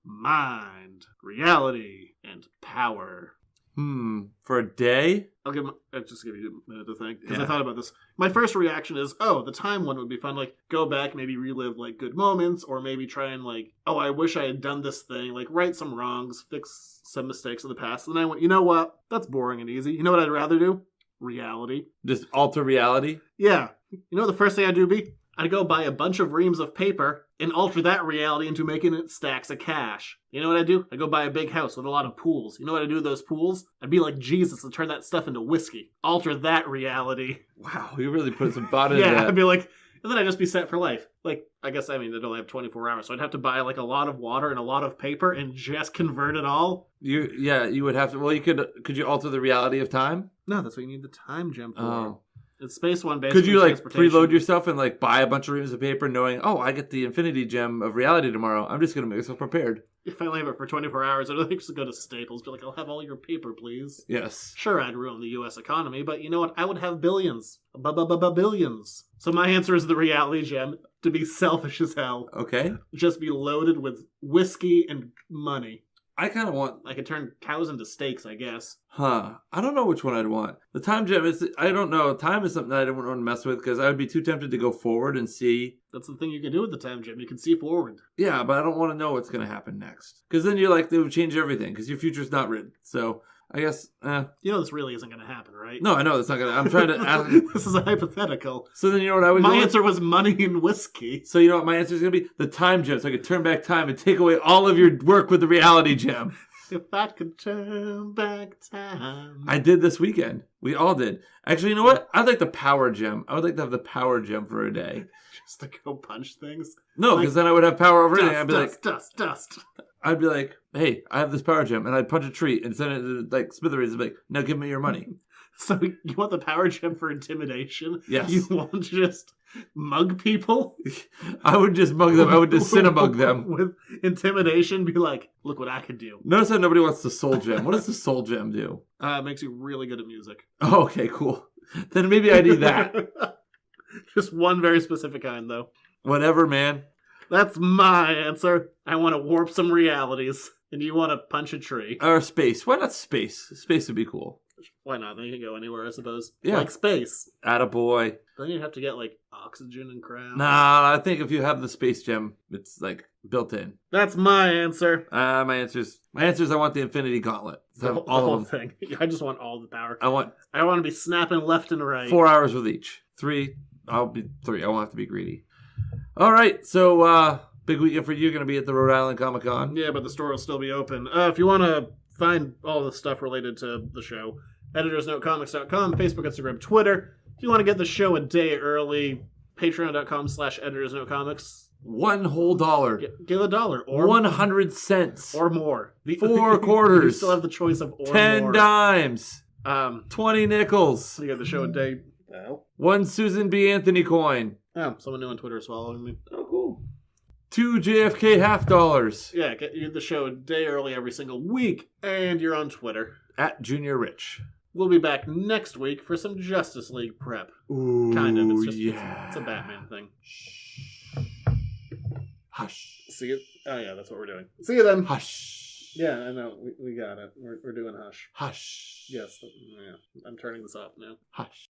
Mind. Reality. And power. For a day? I'll just give you a minute to think, because I thought about this. My first reaction is, the time one would be fun. Like, go back, maybe relive, like, good moments, or maybe try and, like, I wish I had done this thing. Like, right some wrongs, fix some mistakes of the past. And then I went, you know what? That's boring and easy. You know what I'd rather do? Reality. Just alter reality? Yeah. You know the first thing I'd do be? I'd go buy a bunch of reams of paper and alter that reality into making it stacks of cash. You know what I'd do? I'd go buy a big house with a lot of pools. You know what I'd do with those pools? I'd be like Jesus and turn that stuff into whiskey. Alter that reality. Wow, you really put some thought into that. Yeah, I'd be like, and then I'd just be set for life. Like, I guess, I'd only have 24 hours, so I'd have to buy, like, a lot of water and a lot of paper and just convert it all. You would have to, well, could you alter the reality of time? No, that's what you need the time gem for. Oh. It's Space One, basically. Could you, like, preload yourself and, like, buy a bunch of reams of paper knowing, I get the infinity gem of reality tomorrow. I'm just going to make myself prepared. If I only have it for 24 hours, I'd just go to Staples, be like, I'll have all your paper, please. Yes. Sure, I'd ruin the U.S. economy, but you know what? I would have billions. Billions. So my answer is the reality gem, to be selfish as hell. Okay. Just be loaded with whiskey and money. I kind of want... I could turn cows into steaks, I guess. I don't know which one I'd want. The time gem is... I don't know. Time is something that I don't want to mess with because I would be too tempted to go forward and see That's the thing you can do with the time gem. You can see forward. Yeah, but I don't want to know what's going to happen next. Because then you're like, they would change everything. Because your future's not written. So I guess, You know this really isn't going to happen, right? No, I know it's not going to. I'm trying to ask. This is a hypothetical. So then you know what I would My do? answer was money and whiskey. So you know what my answer is going to be? The time gem. So I could turn back time and take away all of your work with the reality gem. If I could turn back time. I did this weekend. We all did. Actually, you know what? I'd like the power gem. I would like to have the power gem for a day. Just to go punch things? No, because then I would have power over everything. I'd be like, dust. I'd be like, hey, I have this power gem, and I'd punch a tree and send it to like smithereens. And be like, now give me your money. So you want the power gem for intimidation? Yes. You want to just mug people? I would just mug them. I would just cinnamug them. With intimidation, be like, look what I could do. Notice how nobody wants the soul gem. What does the soul gem do? It makes you really good at music. Oh, okay, cool. Then maybe I need that. Just one very specific kind, though. Whatever, man. That's my answer. I want to warp some realities. And you want to punch a tree. Or space. Why not space? Space would be cool. Why not? Then you can go anywhere, I suppose. Yeah. Like space. Attaboy. Then you'd have to get, like, oxygen and crap. Nah, I think if you have the space gem, it's, like, built in. That's my answer. My answer's I want the Infinity Gauntlet. The So whole thing. I just want all the power. I want I want to be snapping left and right. 4 hours with each. 3. I'll be 3. I won't have to be greedy. All right, so big weekend for you. Going to be at the Rhode Island Comic Con. Yeah, but the store will still be open. If you want to find all the stuff related to the show, editorsnotecomics.com, Facebook, Instagram, Twitter. If you want to get the show a day early, patreon.com/editorsnotecomics. $1 whole dollar. Give $1 or 100 cents. or more. 4 quarters. You still have the choice of or 10 more. dimes. 20 20 nickels. You get the show a day. Oh. 1 Susan B. Anthony coin. Oh, someone new on Twitter is following me. Oh, cool. 2 JFK half dollars. Yeah, get the show a day early every single week, and you're on Twitter. At Junior Rich. We'll be back next week for some Justice League prep. Ooh, Kind of. It's just yeah. it's a Batman thing. Hush. See it? Oh yeah, that's what we're doing. See you then. Hush. Yeah, I know. We got it. We're doing Hush. Hush. Yes. Yeah. I'm turning this off now. Hush.